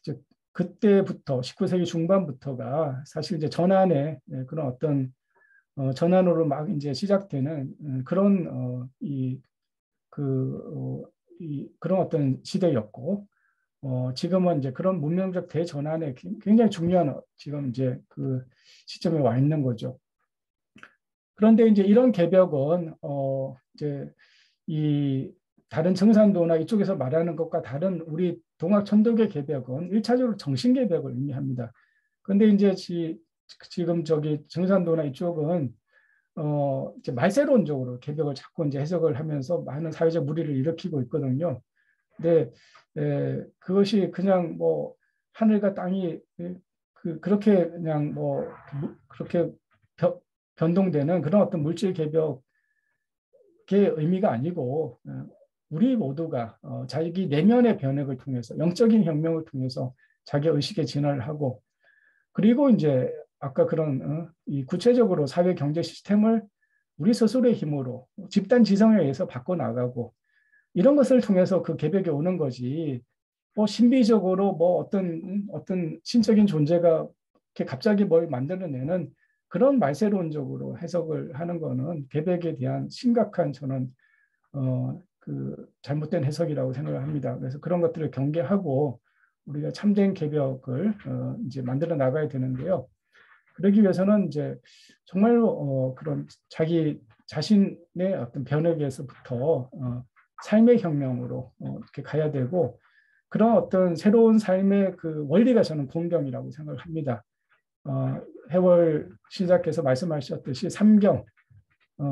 이제 그때부터 19세기 중반부터가 사실 이제 전환의 그런 어떤 전환으로 막 이제 시작되는 그런 그런 어떤 시대였고 지금은 이제 그런 문명적 대전환에 굉장히 중요한 지금 이제 그 시점에 와 있는 거죠. 그런데 이제 이런 개벽은 이제 이 다른 정산도나 이쪽에서 말하는 것과 다른 우리 동학 천도교 개벽은 1차적으로 정신 개벽을 의미합니다. 그런데 이제 지금 저기 정산도나 이쪽은 이제 말세론적으로 개벽을 자꾸 이제 해석을 하면서 많은 사회적 물의를 일으키고 있거든요. 근데 그것이 그냥 뭐 하늘과 땅이 그렇게 그냥 뭐 그렇게 변동되는 그런 어떤 물질 개벽의 의미가 아니고 우리 모두가 자기 내면의 변혁을 통해서 영적인 혁명을 통해서 자기 의식의 진화를 하고 그리고 이제 아까 그런 이 구체적으로 사회 경제 시스템을 우리 스스로의 힘으로 집단 지성에 의해서 바꿔 나가고 이런 것을 통해서 그 개벽이 오는 거지. 뭐 신비적으로 뭐 어떤 신적인 존재가 이렇게 갑자기 뭘 만들어내는 그런 말세론적으로 해석을 하는 거는 개벽에 대한 심각한 저는 그 잘못된 해석이라고 생각을 합니다. 그래서 그런 것들을 경계하고 우리가 참된 개벽을 이제 만들어 나가야 되는데요. 그러기 위해서는 이제 정말로 그런 자기 자신의 어떤 변혁에서부터 삶의 혁명으로 이렇게 가야 되고 그런 어떤 새로운 삶의 그 원리가 저는 공경이라고 생각을 합니다. 해월 시작해서 말씀하셨듯이 삼경,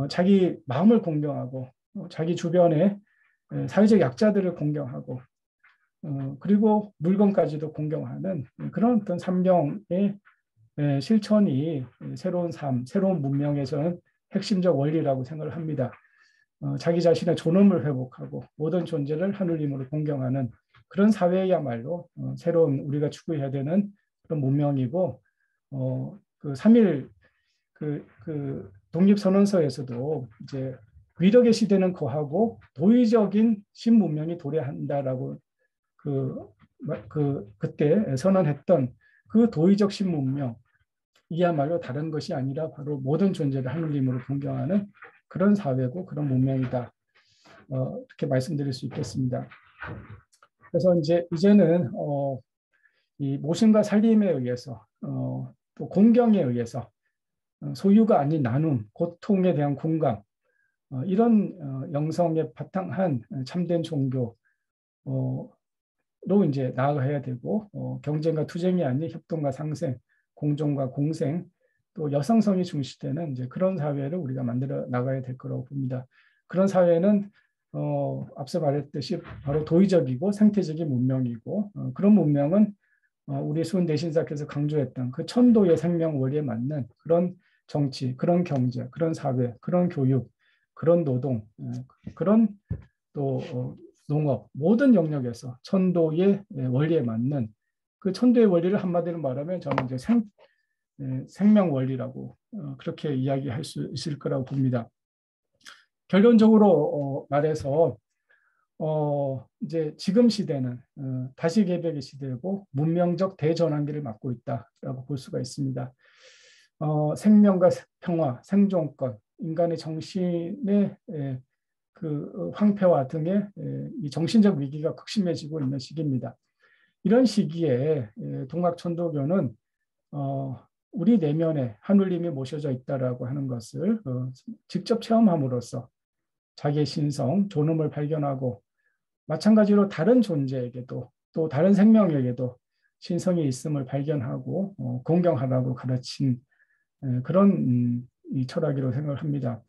자기 마음을 공경하고 자기 주변의 사회적 약자들을 공경하고 그리고 물건까지도 공경하는 그런 어떤 삼경의 실천이 새로운 삶, 새로운 문명의 저는 핵심적 원리라고 생각을 합니다. 자기 자신의 존엄을 회복하고 모든 존재를 하느님으로 공경하는 그런 사회야말로 새로운 우리가 추구해야 되는 그런 문명이고 그 3일 그 독립선언서에서도 이제 위력의 시대는 거하고 도의적인 신문명이 도래한다라고 그때 선언했던 그 도의적 신문명 이야말로 다른 것이 아니라 바로 모든 존재를 하느님으로 공경하는 그런 사회고 그런 문명이다. 이렇게 말씀드릴 수 있겠습니다. 그래서 이제는 이 모심과 살림에 의해서 또 공경에 의해서 소유가 아닌 나눔, 고통에 대한 공감 이런 영성에 바탕한 참된 종교로 이제 나아가야 되고 경쟁과 투쟁이 아닌 협동과 상생, 공존과 공생, 또 여성성이 중시되는 이제 그런 사회를 우리가 만들어 나가야 될 거라고 봅니다. 그런 사회는 앞서 말했듯이 바로 도의적이고 생태적인 문명이고 그런 문명은 우리 수은 대신사께서 강조했던 그 천도의 생명 원리에 맞는 그런 정치, 그런 경제, 그런 사회, 그런 교육, 그런 노동, 그런 또 농업 모든 영역에서 천도의 원리에 맞는 그 천도의 원리를 한마디로 말하면 저는 이제 생명 원리라고 그렇게 이야기할 수 있을 거라고 봅니다. 결론적으로 말해서 이제 지금 시대는 다시 개벽의 시대고 문명적 대전환기를 맞고 있다라고 볼 수가 있습니다. 생명과 평화, 생존권, 인간의 정신의 그 황폐화 등의 이 정신적 위기가 극심해지고 있는 시기입니다. 이런 시기에 동학천도교는 우리 내면에 하느님이 모셔져 있다라고 하는 것을 직접 체험함으로써 자기의 신성, 존엄을 발견하고 마찬가지로 다른 존재에게도 또 다른 생명에게도 신성이 있음을 발견하고 공경하라고 가르친 그런 이 철학이라고 생각을 합니다.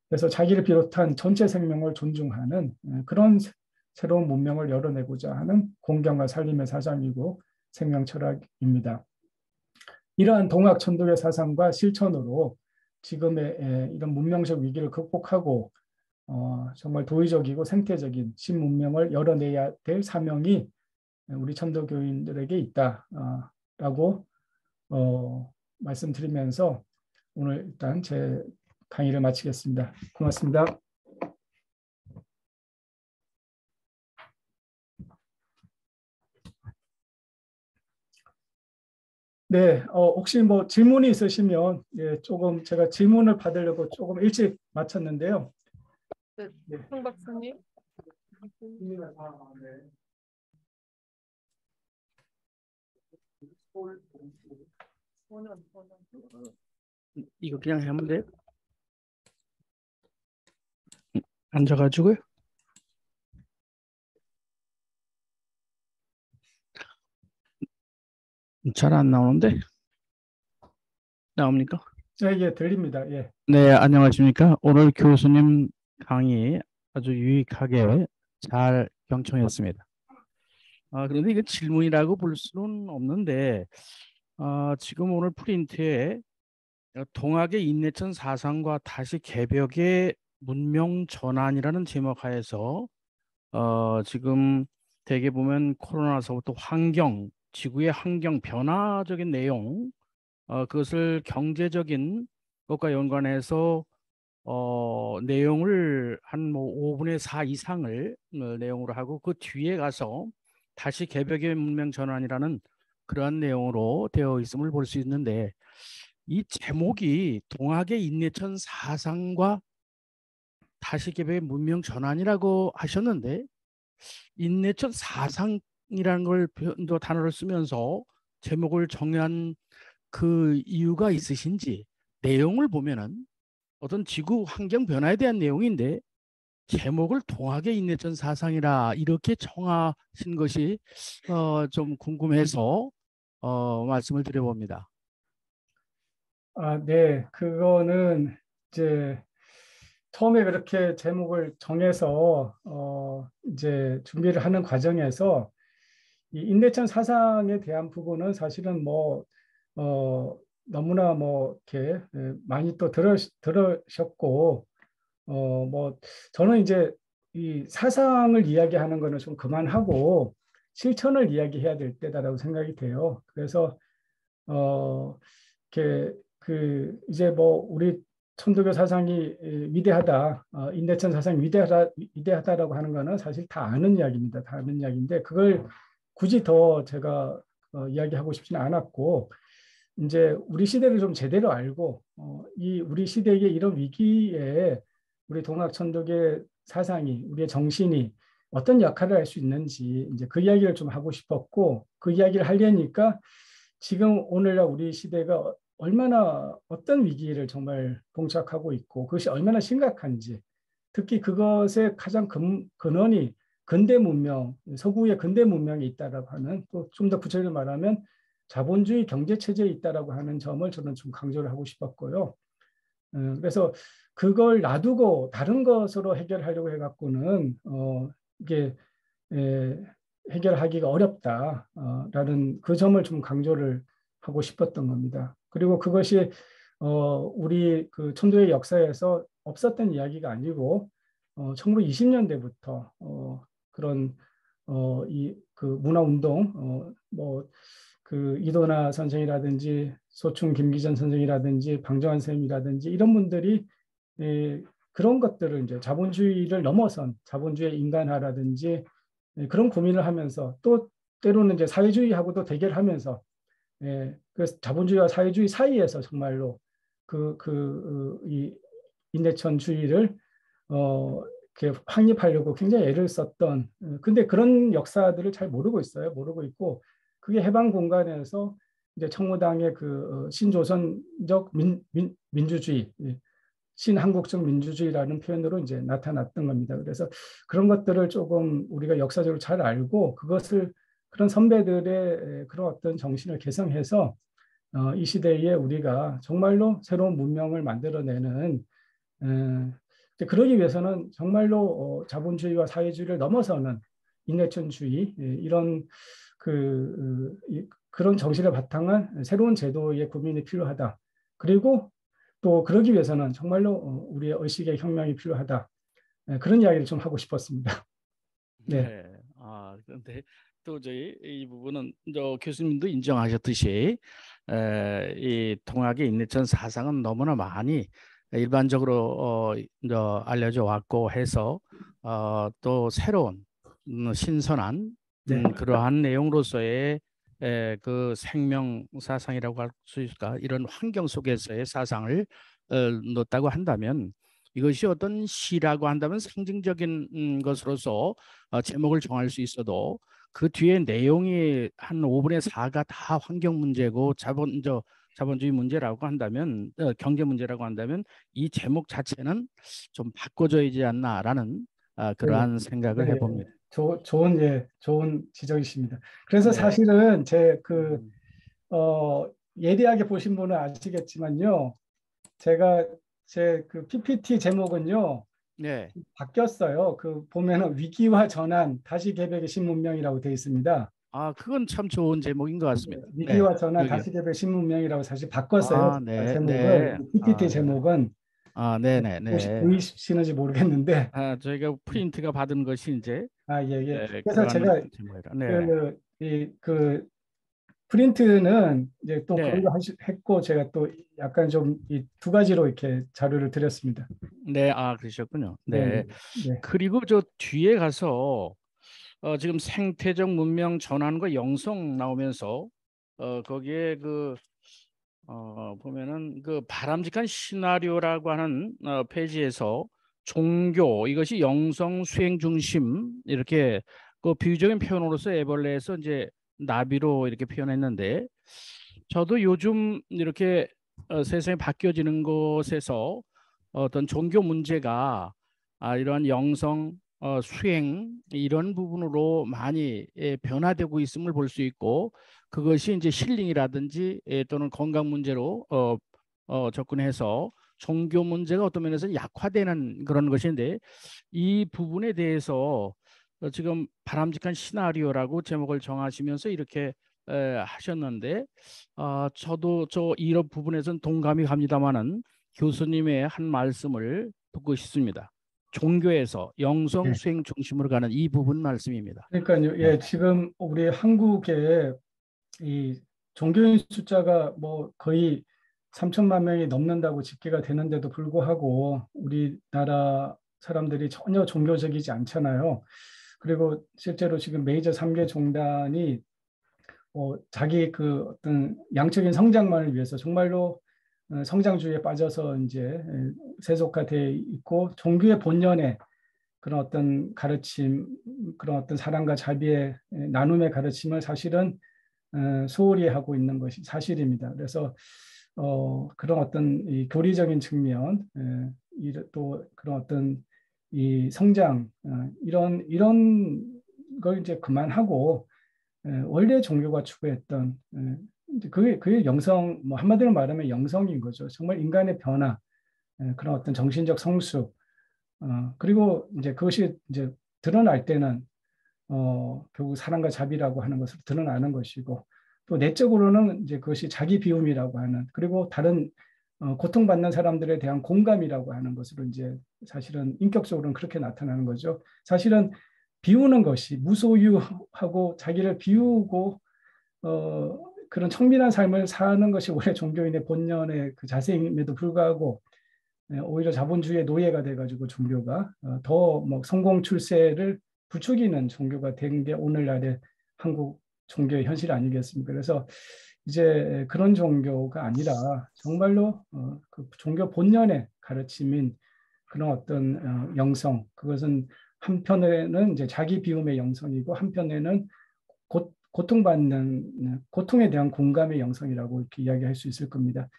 그래서 자기를 비롯한 전체 생명을 존중하는 그런 새로운 문명을 열어내고자 하는 공경과 살림의 사상이고 생명 철학입니다. 이러한 동학 천도교 사상과 실천으로 지금의 이런 문명적 위기를 극복하고 정말 도의적이고 생태적인 신문명을 열어내야 될 사명이 우리 천도교인들에게 있다라고 말씀드리면서 오늘 일단 제 강의를 마치겠습니다. 고맙습니다. 네, 혹시 뭐 질문이 있으시면 조금 제가 질문을 받으려고 조금 일찍 마쳤는데요. 네, 황 박사님. 이거 그냥 하면 돼요? 앉아가지고요. 잘 안 나오는데? 나옵니까? 예, 들립니다. 예. 네, 안녕하십니까. 오늘 교수님 강의 아주 유익하게 잘 경청했습니다. 그런데 이게 질문이라고 볼 수는 없는데 지금 오늘 프린트에 동학의 인내천 사상과 다시 개벽의 문명 전환이라는 제목 하에서 지금 대개 보면 코로나서부터 환경, 지구의 환경 변화적인 내용, 그것을 경제적인 것과 연관해서 내용을 한 뭐 5분의 4 이상을 내용으로 하고 그 뒤에 가서 다시 개벽의 문명 전환이라는 그러한 내용으로 되어 있음을 볼 수 있는데 이 제목이 동학의 인내천 사상과 다시 개벽의 문명 전환이라고 하셨는데 인내천 사상이라는 걸 또 단어를 쓰면서 제목을 정한 그 이유가 있으신지 내용을 보면은 어떤 지구 환경 변화에 대한 내용인데 제목을 동학의 인내천 사상이라 이렇게 정하신 것이 좀 궁금해서 말씀을 드려봅니다. 네, 그거는 이제 처음에 그렇게 제목을 정해서 이제 준비를 하는 과정에서 이 인내천 사상에 대한 부분은 사실은 뭐 너무나 뭐 이렇게 많이 또 들으셨고 뭐 저는 이제 이 사상을 이야기하는 거는 좀 그만하고 실천을 이야기해야 될 때다라고 생각이 돼요. 그래서 이렇게 이제 뭐 우리 천도교 사상이 위대하다, 인대천 사상이 위대하다라고 하는 거는 사실 다 아는 이야기입니다. 다 아는 이야기인데 그걸 굳이 더 제가 이야기하고 싶지는 않았고 이제 우리 시대를 좀 제대로 알고 이 우리 시대의 이런 위기에 우리 동학천독의 사상이 우리의 정신이 어떤 역할을 할 수 있는지 이제 그 이야기를 좀 하고 싶었고 그 이야기를 하려니까 지금 오늘날 우리 시대가 얼마나 어떤 위기를 정말 봉착하고 있고 그것이 얼마나 심각한지 특히 그것의 가장 근원이 근대 문명, 서구의 근대 문명에 있다라고 하는 또 좀 더 구체적으로 말하면 자본주의 경제 체제에 있다라고 하는 점을 저는 좀 강조를 하고 싶었고요. 그래서 그걸 놔두고 다른 것으로 해결하려고 해갖고는 이게 해결하기가 어렵다라는 그 점을 좀 강조를 하고 싶었던 겁니다. 그리고 그것이 우리 그 천도의 역사에서 없었던 이야기가 아니고 1920년대부터 그런 이 그 문화운동 뭐 그 이도나 선생이라든지 소충 김기전 선생이라든지 방정환 선생이라든지 이런 분들이 그런 것들을 이제 자본주의를 넘어선 자본주의 인간화라든지 그런 고민을 하면서 또 때로는 이제 사회주의하고도 대결하면서 그래서 자본주의와 사회주의 사이에서 정말로 이 인내천주의를 이렇게 확립하려고 굉장히 애를 썼던 근데 그런 역사들을 잘 모르고 있어요. 모르고 있고 그게 해방 공간에서 이제 청무당의 그 신조선적 민주주의 신한국적 민주주의라는 표현으로 이제 나타났던 겁니다. 그래서 그런 것들을 조금 우리가 역사적으로 잘 알고 그것을 그런 선배들의 그런 어떤 정신을 개성해서 이 시대에 우리가 정말로 새로운 문명을 만들어내는 그러기 위해서는 정말로 자본주의와 사회주의를 넘어서는 인내천주의 이런 그런 정신을 바탕한 새로운 제도의 고민이 필요하다. 그리고 또 그러기 위해서는 정말로 우리의 의식의 혁명이 필요하다. 그런 이야기를 좀 하고 싶었습니다. 네. 네. 그런데 또 저희 이 부분은 교수님도 인정하셨듯이 이 동학의 인내천 사상은 너무나 많이 일반적으로 알려져 왔고 해서 또 새로운 신선한 네. 그러한 내용으로서의 그 생명 사상이라고 할 수 있을까 이런 환경 속에서의 사상을 넣었다고 한다면 이것이 어떤 시라고 한다면 상징적인 것으로서 제목을 정할 수 있어도 그 뒤에 내용이 한 5분의 4가 다 환경 문제고 자본주의 문제라고 한다면 경제 문제라고 한다면 이 제목 자체는 좀 바꿔줘야 되지 않나라는 그러한 생각을 네. 해봅니다. 좋은 지적이십니다. 그래서 네. 사실은 예리하게 보신 분은 아시겠지만요. 제가 제 그 PPT 제목은요. 네. 바뀌었어요. 그 보면은 위기와 전환 다시 개벽의 신문명이라고 되어 있습니다. 아, 그건 참 좋은 제목인 것 같습니다. 네. 위기와 전환 여기. 다시 개벽 신문명이라고 사실 바꿨어요. 아, 네, 제목을 네. PPT 제목은 네, 네, 네. 보이시는지 모르겠는데 저희가 프린트가 받은 것이 이제 예. 그래서 그러한 제가 제목이라. 네, 그 프린트는 이제 또 네, 거기로 했고 제가 또 약간 좀 이 두 가지로 이렇게 자료를 드렸습니다. 네. 아, 그러셨군요. 네, 네. 네. 그리고 저 뒤에 가서 지금 생태적 문명 전환과 영성 나오면서 거기에 보면은 그 바람직한 시나리오라고 하는 페이지에서 종교 이것이 영성 수행 중심 이렇게 그 비유적인 표현으로서 애벌레에서 이제 나비로 이렇게 표현했는데 저도 요즘 이렇게 세상이 바뀌어지는 곳에서 어떤 종교 문제가 이러한 영성 수행 이런 부분으로 많이 변화되고 있음을 볼 수 있고 그것이 이제 힐링이라든지 또는 건강 문제로 접근해서 종교 문제가 어떤 면에서 약화되는 그런 것인데 이 부분에 대해서 지금 바람직한 시나리오라고 제목을 정하시면서 이렇게 하셨는데 저도 이런 부분에서는 동감이 갑니다마는 교수님의 한 말씀을 듣고 싶습니다. 종교에서 영성 네. 수행 중심으로 가는 이 부분 말씀입니다. 그러니까요. 네. 예, 지금 우리 한국에 이 종교인 숫자가 뭐 거의 3천만 명이 넘는다고 집계가 되는데도 불구하고 우리나라 사람들이 전혀 종교적이지 않잖아요. 그리고 실제로 지금 메이저 3개 종단이 자기 그 어떤 양적인 성장만을 위해서 정말로 성장주의에 빠져서 이제 세속화돼 있고 종교의 본연의 그런 어떤 가르침, 그런 어떤 사랑과 자비의 나눔의 가르침을 사실은 소홀히 하고 있는 것이 사실입니다. 그래서 그런 어떤 이 교리적인 측면, 또 그런 어떤 이 성장 이런 걸 이제 그만하고 원래 종교가 추구했던 이제 그게 영성 뭐 한마디로 말하면 영성인 거죠. 정말 인간의 변화, 그런 어떤 정신적 성수, 그리고 이제 그것이 이제 드러날 때는 결국 사랑과 자비라고 하는 것으로 드러나는 것이고 또 내적으로는 이제 그것이 자기 비움이라고 하는 그리고 다른 고통받는 사람들에 대한 공감이라고 하는 것으로 이제 사실은 인격적으로는 그렇게 나타나는 거죠. 사실은 비우는 것이 무소유하고 자기를 비우고 그런 청밀한 삶을 사는 것이 원래 종교인의 본연의 그 자세임에도 불구하고 오히려 자본주의의 노예가 돼가지고 종교가 더 뭐 성공 출세를 부추기는 종교가 된 게 오늘날의 한국 종교의 현실 아니겠습니까? 그래서 이제 그런 종교가 아니라 정말로 그 종교 본연의 가르침인 그런 어떤 영성 그것은 한편에는 이제 자기 비움의 영성이고 한편에는 고통받는 고통에 대한 공감의 영성이라고 이렇게 이야기할 수 있을 겁니다.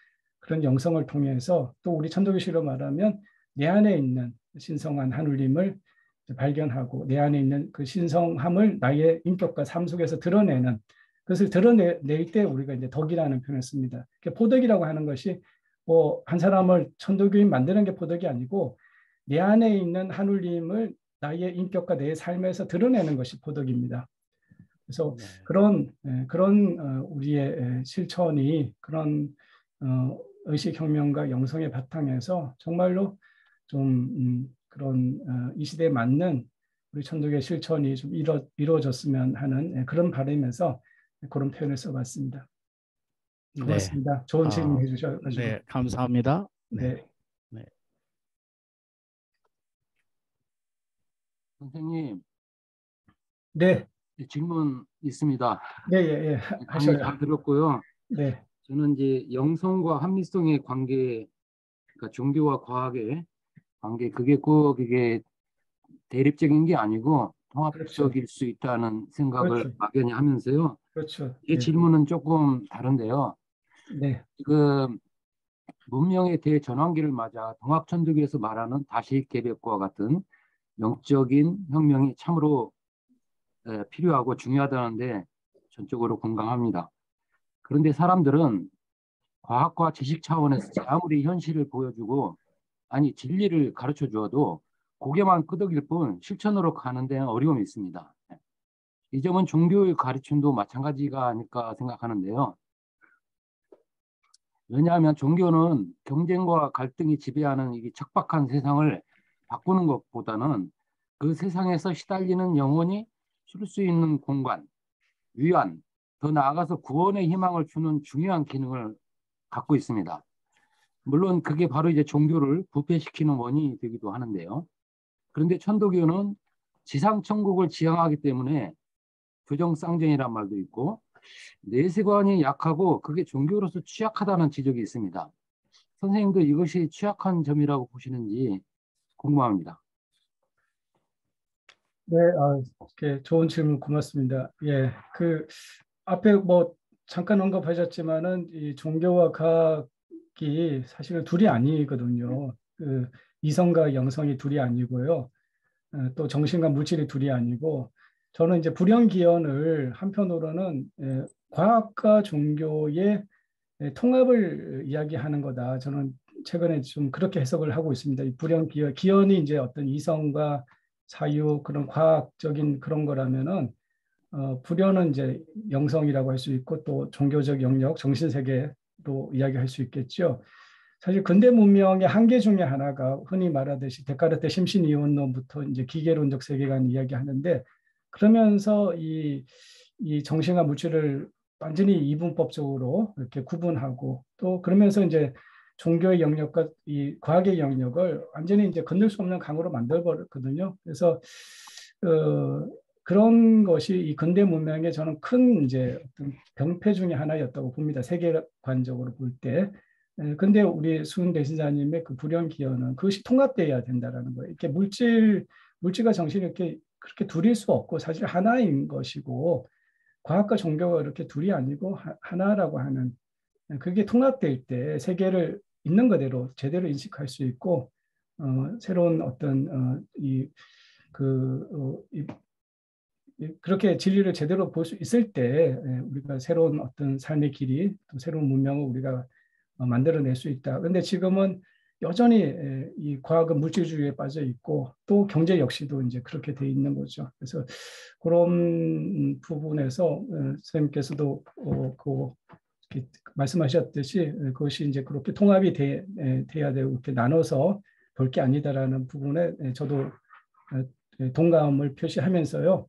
그런 영성을 통해서 또 우리 천도교시로 말하면 내 안에 있는 신성한 하느님을 발견하고 내 안에 있는 그 신성함을 나의 인격과 삶 속에서 드러내는 그것을 드러낼 때 우리가 이제 덕이라는 표현을 씁니다. 포덕이라고 하는 것이 뭐 한 사람을 천도교인 만드는 게 포덕이 아니고 내 안에 있는 하느님을 나의 인격과 내 삶에서 드러내는 것이 포덕입니다. 그래서 네. 그런 우리의 실천이 그런 의식혁명과 영성의 바탕에서 정말로 좀 그런 이 시대에 맞는 우리 천도교의 실천이 좀 이루어졌으면 하는 그런 바람에서 그런 표현을 써봤습니다. 네. 고맙습니다. 좋은 질문 해주셔가지고. 네, 감사합니다. 네. 네. 네. 선생님, 네. 질문 있습니다. 네, 예, 예. 강의 하셔요. 잘 들었고요. 네. 저는 이제 영성과 합리성의 관계, 그러니까 종교와 과학의 관계, 그게 꼭 이게 대립적인 게 아니고 그렇죠. 통합적일 수 있다는 생각을 그렇죠. 막연히 하면서요. 그렇죠. 이 네. 질문은 조금 다른데요. 네. 지금 문명의 대전환기를 맞아 동학천도교에서 말하는 다시 개벽과 같은 영적인 혁명이 참으로 필요하고 중요하다는데 전적으로 공감합니다. 그런데 사람들은 과학과 지식 차원에서 아무리 현실을 보여주고 아니 진리를 가르쳐 주어도 고개만 끄덕일 뿐 실천으로 가는 데는 어려움이 있습니다. 이 점은 종교의 가르침도 마찬가지가 아닐까 생각하는데요. 왜냐하면 종교는 경쟁과 갈등이 지배하는 이 척박한 세상을 바꾸는 것보다는 그 세상에서 시달리는 영혼이 쉴 수 있는 공간, 위안, 더 나아가서 구원의 희망을 주는 중요한 기능을 갖고 있습니다. 물론 그게 바로 이제 종교를 부패시키는 원인이 되기도 하는데요. 그런데 천도교는 지상 천국을 지향하기 때문에 부정쌍전이란 말도 있고 내세관이 약하고 그게 종교로서 취약하다는 지적이 있습니다. 선생님도 이것이 취약한 점이라고 보시는지 궁금합니다. 네, 이렇게 좋은 질문 고맙습니다. 예, 그 앞에 뭐 잠깐 언급하셨지만은 이 종교와 과학이 사실은 둘이 아니거든요. 그 이성과 영성이 둘이 아니고요. 또 정신과 물질이 둘이 아니고 저는 이제 불연기원을 한편으로는 과학과 종교의 통합을 이야기하는 거다. 저는 최근에 좀 그렇게 해석을 하고 있습니다. 이 불연기원, 기원이 이제 어떤 이성과 사유 그런 과학적인 그런 거라면은 불연은 이제 영성이라고 할 수 있고 또 종교적 영역, 정신세계로 이야기할 수 있겠죠. 사실 근대 문명의 한계 중에 하나가 흔히 말하듯이 데카르트 심신이원론부터 이제 기계론적 세계관 이야기하는데 그러면서 이 정신과 물질을 완전히 이분법적으로 이렇게 구분하고 또 그러면서 이제 종교의 영역과 이 과학의 영역을 완전히 이제 건널 수 없는 강으로 만들어 버렸거든요. 그래서 그런 것이 이 근대 문명의 저는 큰 이제 어떤 병폐 중에 하나였다고 봅니다. 세계관적으로 볼 때. 근데 우리 수은 대신자님의 그 불연기원은 그것이 통합돼야 된다라는 거예요. 이렇게 물질과 정신이 이렇게 그렇게 둘일 수 없고 사실 하나인 것이고 과학과 종교가 이렇게 둘이 아니고 하나라고 하는 그게 통합될 때 세계를 있는 그대로 제대로 인식할 수 있고 새로운 어떤 그렇게 진리를 제대로 볼 수 있을 때 우리가 새로운 어떤 삶의 길이 또 새로운 문명을 우리가 만들어낼 수 있다. 그런데 지금은 여전히 이 과학은 물질주의에 빠져 있고 또 경제 역시도 이제 그렇게 돼 있는 거죠. 그래서 그런 부분에서 선생님께서도 말씀하셨듯이 그것이 이제 그렇게 통합이 돼야 되고 이렇게 나눠서 볼 게 아니다라는 부분에 저도 동감을 표시하면서요.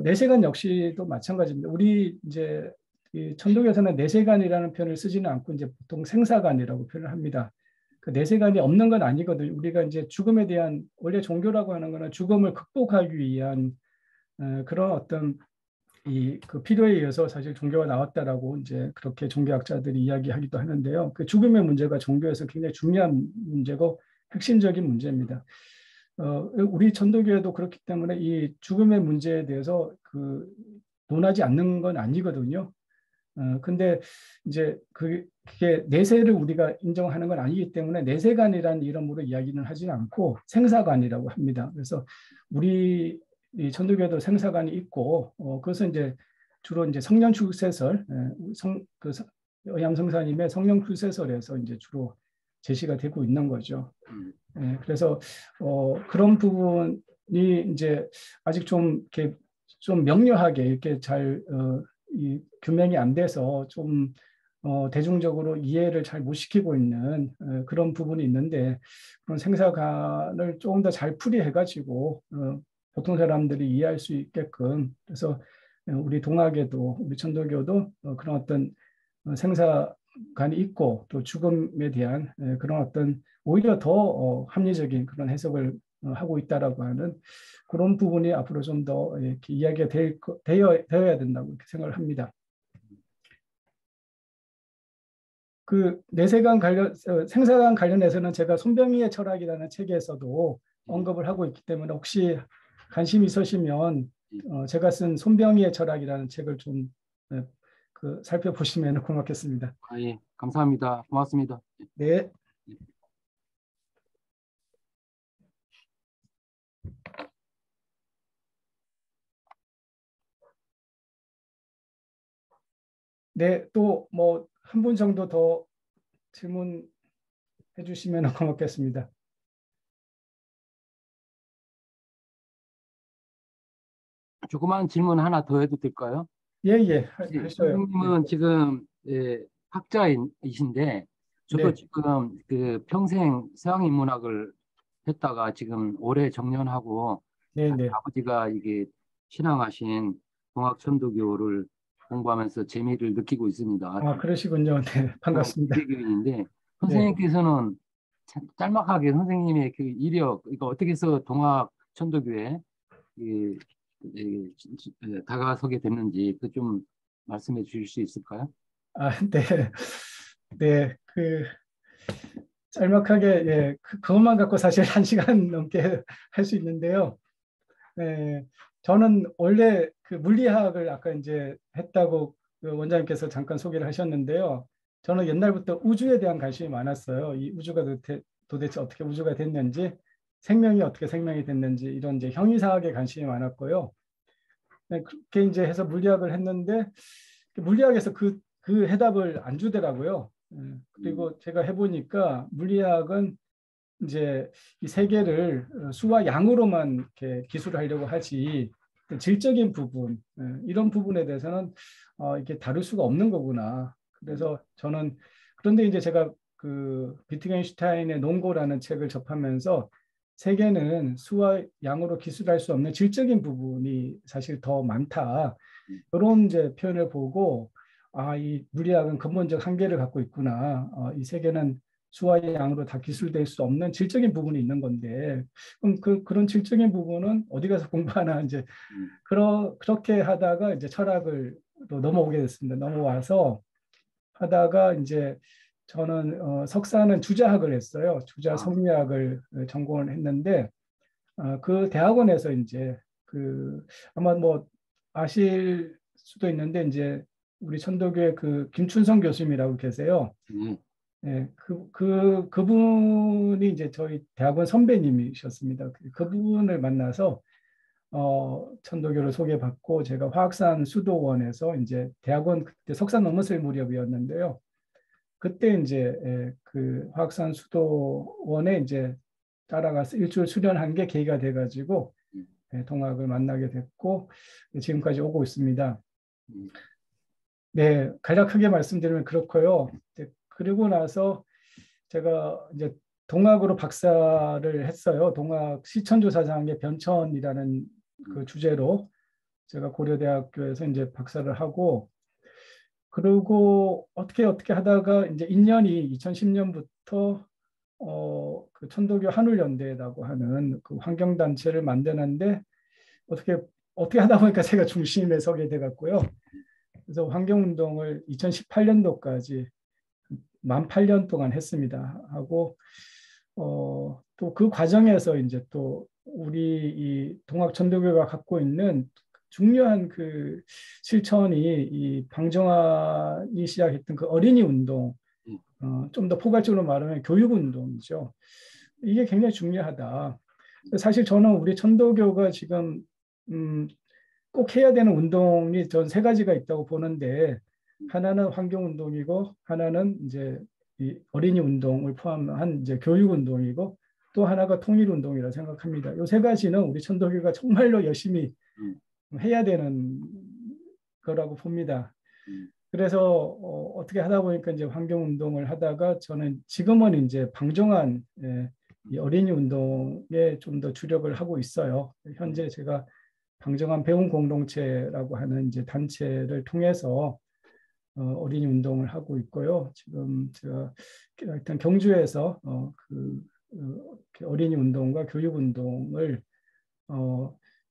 내세관 역시도 마찬가지입니다. 우리 이제 이 천도교에서는 내세관이라는 표현을 쓰지는 않고 이제 보통 생사관이라고 표현을 합니다. 그 내세관이 없는 건 아니거든요. 우리가 이제 죽음에 대한 원래 종교라고 하는 거는 죽음을 극복하기 위한 그런 어떤 그 필요에 의해서 사실 종교가 나왔다라고 이제 그렇게 종교학자들이 이야기하기도 하는데요. 그 죽음의 문제가 종교에서 굉장히 중요한 문제고 핵심적인 문제입니다. 우리 천도교회도 그렇기 때문에 이 죽음의 문제에 대해서 논하지 않는 건 아니거든요. 근데 이제 그게 내세를 우리가 인정하는 건 아니기 때문에 내세관이라는 이름으로 이야기는 하지 않고 생사관이라고 합니다. 그래서 우리 이 천도교도 생사관이 있고 그것은 이제 주로 이제 성령 출세설 의암 성사님의 성령 출세설에서 이제 주로 제시가 되고 있는 거죠. 그래서 그런 부분이 이제 아직 좀 이렇게 좀 명료하게 이렇게 잘 규명이 안 돼서 좀 대중적으로 이해를 잘 못 시키고 있는 그런 부분이 있는데 그런 생사관을 조금 더 잘 풀이해가지고 보통 사람들이 이해할 수 있게끔 그래서 우리 동학에도 우리 천도교도 그런 어떤 생사관이 있고 또 죽음에 대한 그런 어떤 오히려 더 합리적인 그런 해석을 하고 있다라고 하는 그런 부분이 앞으로 좀 더 이렇게 이야기가 되어야 된다고 이렇게 생각을 합니다. 그 내세관 생사관 관련해서는 제가 손병희의 철학이라는 책에서도 언급을 하고 있기 때문에 혹시 관심 있으시면 제가 쓴 손병희의 철학이라는 책을 좀 살펴보시면 고맙겠습니다. 예, 감사합니다. 고맙습니다. 네. 네, 또 뭐 한 분 정도 더 질문해 주시면 고맙겠습니다. 조그만 질문 하나 더 해도 될까요? 예, 예, 하셔요. 선생님은 지금 학자이신데 저도 네, 지금 그 평생 서양인문학을 했다가 지금 올해 정년하고 네, 네. 아버지가 이게 신앙하신 동학천도교를 공부하면서 재미를 느끼고 있습니다. 아, 그러시군요. 네, 저는 반갑습니다. 기독교인인데 네. 선생님께서는 짤막하게 선생님의 그 이력, 이거 어떻게 해서 동학천도교에 이, 다가서게 됐는지 그 좀 말씀해 주실 수 있을까요? 아, 네. 네, 짤막하게, 예, 그것만 갖고 사실 1시간 넘게 할 수 있는데요. 네, 저는 원래 그 물리학을 아까 이제 했다고 그 원장님께서 잠깐 소개를 하셨는데요. 저는 옛날부터 우주에 대한 관심이 많았어요. 이 우주가 도대체 어떻게 우주가 됐는지, 생명이 어떻게 생명이 됐는지 이런 이제 형이사학에 관심이 많았고요. 네, 그렇게 이제 해서 물리학을 했는데 물리학에서 그 해답을 안 주더라고요. 그리고 제가 해보니까 물리학은 이제 이 세계를 수와 양으로만 이렇게 기술하려고 하지 질적인 부분 이런 부분에 대해서는 이렇게 다룰 수가 없는 거구나. 그래서 저는 그런데 이제 제가 그 비트겐슈타인의 논고라는 책을 접하면서 세계는 수와 양으로 기술할 수 없는 질적인 부분이 사실 더 많다. 이런 이제 표현을 보고 이 물리학은 근본적 한계를 갖고 있구나. 이 세계는 수와 양으로 다 기술될 수 없는 질적인 부분이 있는 건데 그럼 그런 질적인 부분은 어디 가서 공부하나 이제 그렇게 하다가 이제 철학을 또 넘어오게 됐습니다. 넘어와서 하다가 이제 저는 석사는 주자학을 했어요. 주자 성리학을 전공을 했는데 그 대학원에서 이제 그 아마 뭐 아실 수도 있는데 이제 우리 천도교의 그 김춘성 교수님이라고 계세요. 예, 그분이 이제 저희 대학원 선배님이셨습니다. 그분을 만나서 천도교를 소개받고 제가 화학산 수도원에서 이제 대학원 그때 석사 넘었을 무렵이었는데요. 그때 이제 그 화학산 수도원에 이제 따라가서 일주일 수련한 게 계기가 돼가지고 동학을 만나게 됐고 지금까지 오고 있습니다. 네, 간략하게 말씀드리면 그렇고요. 그리고 나서 제가 이제 동학으로 박사를 했어요. 동학 시천조사장의 변천이라는 그 주제로 제가 고려대학교에서 이제 박사를 하고 그리고 어떻게 하다가 이제 인연이 2010년부터 그 천도교 한울연대라고 하는 그 환경단체를 만드는데 어떻게 하다 보니까 제가 중심에 서게 돼갔고요. 그래서 환경운동을 2018년도까지 만 8년 동안 했습니다. 하고 또 그 과정에서 이제 또 우리 이 동학천도교가 갖고 있는 중요한 그 실천이 이 방정환이 시작했던 그 어린이 운동, 좀 더 포괄적으로 말하면 교육 운동이죠. 이게 굉장히 중요하다. 사실 저는 우리 천도교가 지금 꼭 해야 되는 운동이 전 3가지가 있다고 보는데 하나는 환경 운동이고 하나는 이제 이 어린이 운동을 포함한 이제 교육 운동이고 또 하나가 통일 운동이라고 생각합니다. 이 3가지는 우리 천도교가 정말로 열심히 해야 되는 거라고 봅니다. 그래서 어떻게 하다 보니까 이제 환경 운동을 하다가 저는 지금은 이제 방정환 이 어린이 운동에 좀 더 주력을 하고 있어요. 현재 제가 방정환 배움 공동체라고 하는 이제 단체를 통해서 어린이 운동을 하고 있고요. 지금 제가 일단 경주에서 어린이 운동과 교육 운동을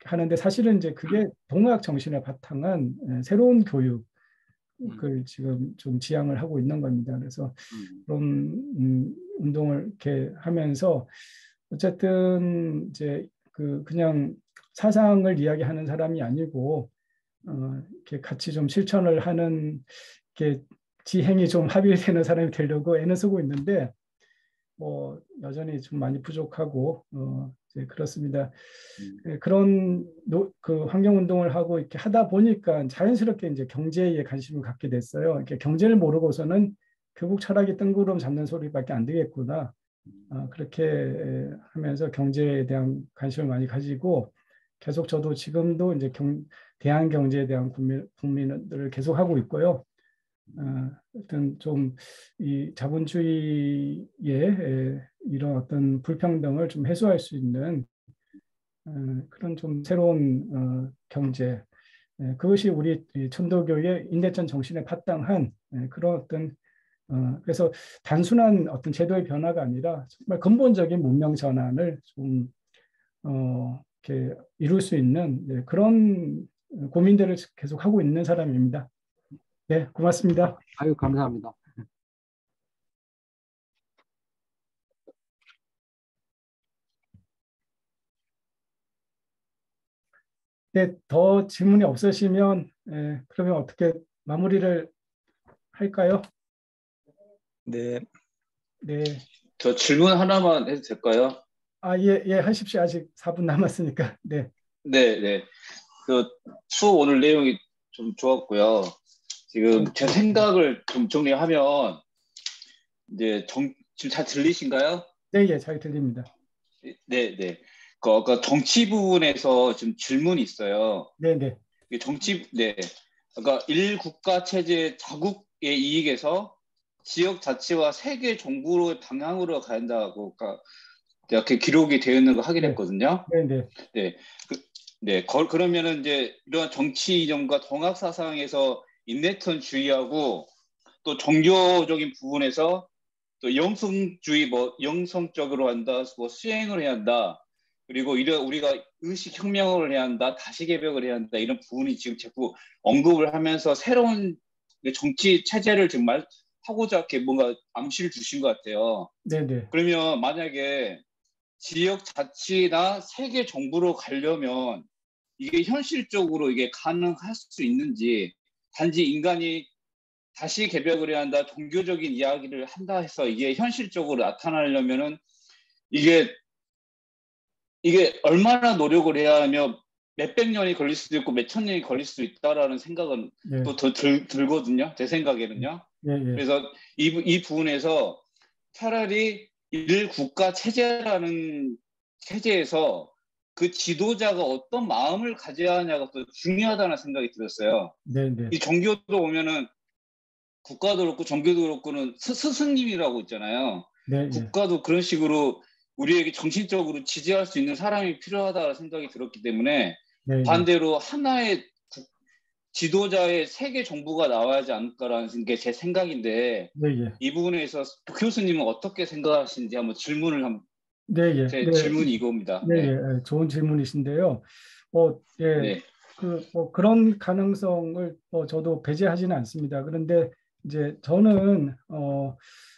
하는데 사실은 이제 그게 동학 정신을 바탕한 새로운 교육을 지금 좀 지향을 하고 있는 겁니다. 그래서 그런 운동을 이렇게 하면서 어쨌든 이제 그냥 사상을 이야기하는 사람이 아니고 이렇게 같이 좀 실천을 하는 이렇게 지행이 좀 합일되는 사람이 되려고 애는 쓰고 있는데 뭐 여전히 좀 많이 부족하고 이제 그렇습니다. 그런 그 환경 운동을 하고 이렇게 하다 보니까 자연스럽게 이제 경제에 관심을 갖게 됐어요. 이렇게 경제를 모르고서는 결국 철학이 뜬구름 잡는 소리밖에 안 되겠구나. 그렇게 하면서 경제에 대한 관심을 많이 가지고 계속 저도 지금도 이제 대한 경제에 대한 국민들을 계속 하고 있고요. 하여튼 좀 이 자본주의의 이런 어떤 불평등을 좀 해소할 수 있는 그런 좀 새로운 경제, 그것이 우리 천도교의 인대천 정신에 바탕한 그런 어떤 그래서 단순한 어떤 제도의 변화가 아니라 정말 근본적인 문명 전환을 좀 이렇게 이룰 수 있는 그런 고민들을 계속 하고 있는 사람입니다. 네, 고맙습니다. 아유, 감사합니다. 네, 더 질문이 없으시면 그러면 어떻게 마무리를 할까요? 네. 네. 저 질문 하나만 해도 될까요? 예, 하십시오. 아직 4분 남았으니까. 네. 네, 네. 그 수업 오늘 내용이 좀 좋았고요. 지금 제 생각을 좀 정리하면 이제 지금 잘 들리신가요? 네, 예, 잘 들립니다. 네, 네. 그 아까 정치 부분에서 지금 질문이 있어요. 네, 네. 네. 그러니까 일국가 체제 자국의 이익에서 지역 자치와 세계 정부의 방향으로 가야 한다고 이렇게 기록이 되어 있는 거 확인했거든요. 네, 네. 네. 그러면은 이제 이런 정치 이념과 동학 사상에서 인내턴주의하고 또 종교적인 부분에서 또 영성주의 영성적으로 한다, 수행을 해야 한다. 그리고 우리가 의식 혁명을 해야 한다, 다시 개벽을 해야 한다, 이런 부분이 지금 자꾸 언급을 하면서 새로운 정치 체제를 정말 하고자 이렇게 뭔가 암시를 주신 것 같아요. 네네. 그러면 만약에 지역 자치나 세계 정부로 가려면 이게 현실적으로 이게 가능할 수 있는지, 단지 인간이 다시 개벽을 해야 한다, 종교적인 이야기를 한다 해서 이게 현실적으로 나타나려면은 이게 얼마나 노력을 해야 하며 몇백 년이 걸릴 수도 있고 몇천 년이 걸릴 수도 있다라는 생각은 또 더 들거든요. 제 생각에는요. 그래서 이 부분에서 차라리 일국가 체제라는 체제에서 그 지도자가 어떤 마음을 가져야 하냐가 더 중요하다는 생각이 들었어요. 이 종교도 보면은 국가도 그렇고 종교도 그렇고는 스승님이라고 있잖아요. 국가도 그런 식으로 우리에게 정신적으로 지지할 수 있는 사람이 필요하다는 생각이 들었기 때문에 반대로 하나의 지도자의 세계 정부가 나와야 하지 않을까라는 게 제 생각인데 이 부분에 있어서 교수님은 어떻게 생각하시는지 한번 질문을 한번 제 질문이 이겁니다. 좋은 질문이신데요. 그런 가능성을 저도 배제하지는 않습니다. 그런데 이제 저는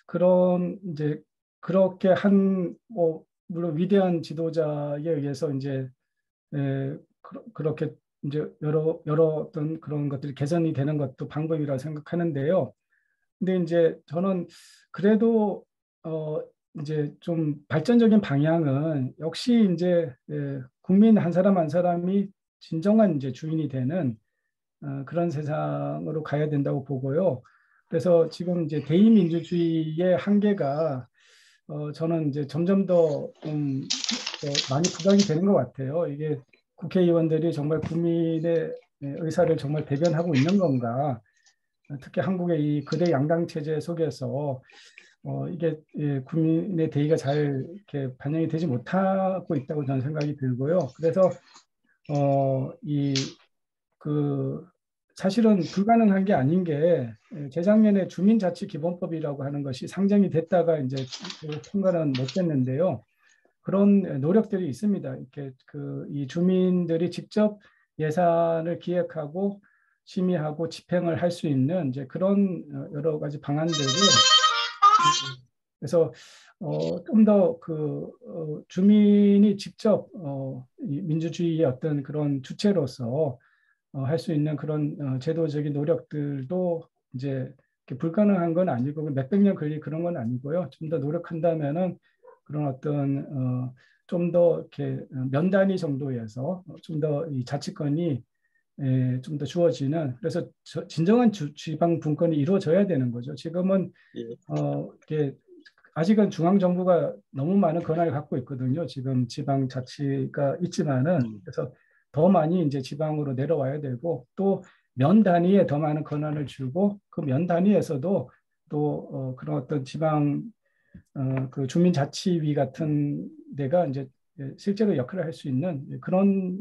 그런 이제 그렇게 물론 위대한 지도자에 의해서 이제 그렇게 이제 여러 어떤 그런 것들이 개선이 되는 것도 방법이라고 생각하는데요. 근데 이제 저는 그래도 이제 좀 발전적인 방향은 역시 이제 국민 한 사람 한 사람이 진정한 이제 주인이 되는 그런 세상으로 가야 된다고 보고요. 그래서 지금 이제 대의민주주의의 한계가 저는 이제 점점 더 좀 많이 부각이 되는 것 같아요. 이게 국회의원들이 정말 국민의 의사를 정말 대변하고 있는 건가? 특히 한국의 이 거대 양당 체제 속에서 이게 국민의 대의가 잘 이렇게 반영이 되지 못하고 있다고 저는 생각이 들고요. 그래서 사실은 불가능한 게 아닌 게 재작년에 주민자치기본법이라고 하는 것이 상정이 됐다가 이제 통과는 못 됐는데요. 그런 노력들이 있습니다. 이렇게 이 주민들이 직접 예산을 기획하고 심의하고 집행을 할 수 있는 이제 그런 여러 가지 방안들이 그래서 좀 더 주민이 직접 이 민주주의의 어떤 그런 주체로서 할 수 있는 그런 제도적인 노력들도 이제 불가능한 건 아니고 몇백 년 걸릴 그런 건 아니고요. 좀 더 노력한다면은 그런 어떤 좀 더 이렇게 면 단위 정도에서 좀 더 이 자치권이 좀 더 주어지는 그래서 진정한 지방 분권이 이루어져야 되는 거죠. 지금은 이렇게 아직은 중앙 정부가 너무 많은 권한을 갖고 있거든요. 지금 지방 자치가 있지만은 그래서 더 많이 이제 지방으로 내려와야 되고 또 면 단위에 더 많은 권한을 주고 그 면 단위에서도 또 그런 어떤 지방 그 주민자치위 같은 데가 이제 실제로 역할을 할 수 있는 그런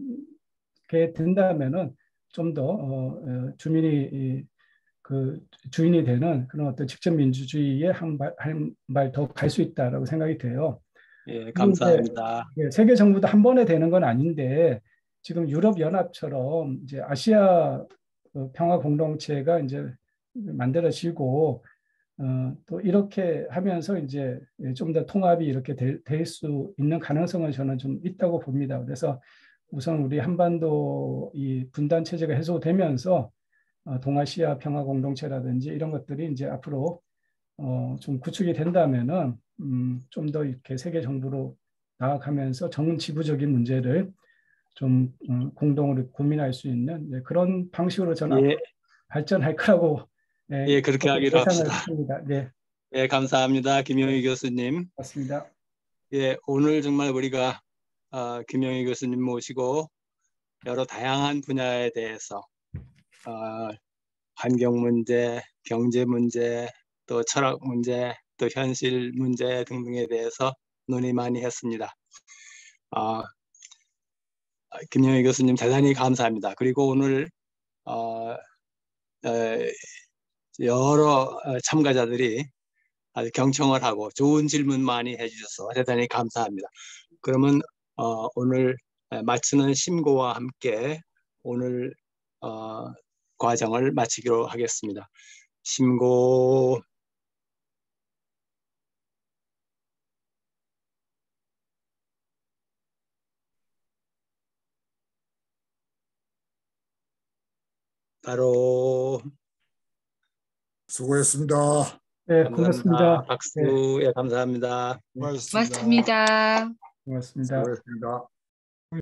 게 된다면은 좀 더 주민이 그 주인이 되는 그런 어떤 직접 민주주의에 한 발 더 갈 수 있다라고 생각이 돼요. 예, 감사합니다. 세계 정부도 한 번에 되는 건 아닌데 지금 유럽 연합처럼 이제 아시아 평화 공동체가 이제 만들어지고 또 이렇게 하면서 이제 좀 더 통합이 이렇게 될 수 있는 가능성은 저는 좀 있다고 봅니다. 그래서 우선 우리 한반도 이 분단 체제가 해소되면서 동아시아 평화 공동체라든지 이런 것들이 이제 앞으로 좀 구축이 된다면은 좀 더 이렇게 세계 정부로 나아가면서 전 지구적인 문제를 좀 공동으로 고민할 수 있는 그런 방식으로 저는 예. 발전할 거라고 예, 그렇게 하기로 합시다. 합니다. 네. 예, 감사합니다. 김영희 교수님. 맞습니다. 예, 오늘 정말 우리가 김영희 교수님 모시고 여러 다양한 분야에 대해서 환경 문제, 경제 문제, 또 철학 문제, 또 현실 문제 등등에 대해서 논의 많이 했습니다. 김영희 교수님 대단히 감사합니다. 그리고 오늘 여러 참가자들이 아주 경청을 하고 좋은 질문 많이 해주셔서 대단히 감사합니다. 그러면 오늘 마치는 심고와 함께 오늘 과정을 마치기로 하겠습니다. 심고. 바로. 수고했습니다. 네, 고맙습니다. 박수. 네. 예, 감사합니다. 고맙습니다. 고맙습니다. 수고했습니다.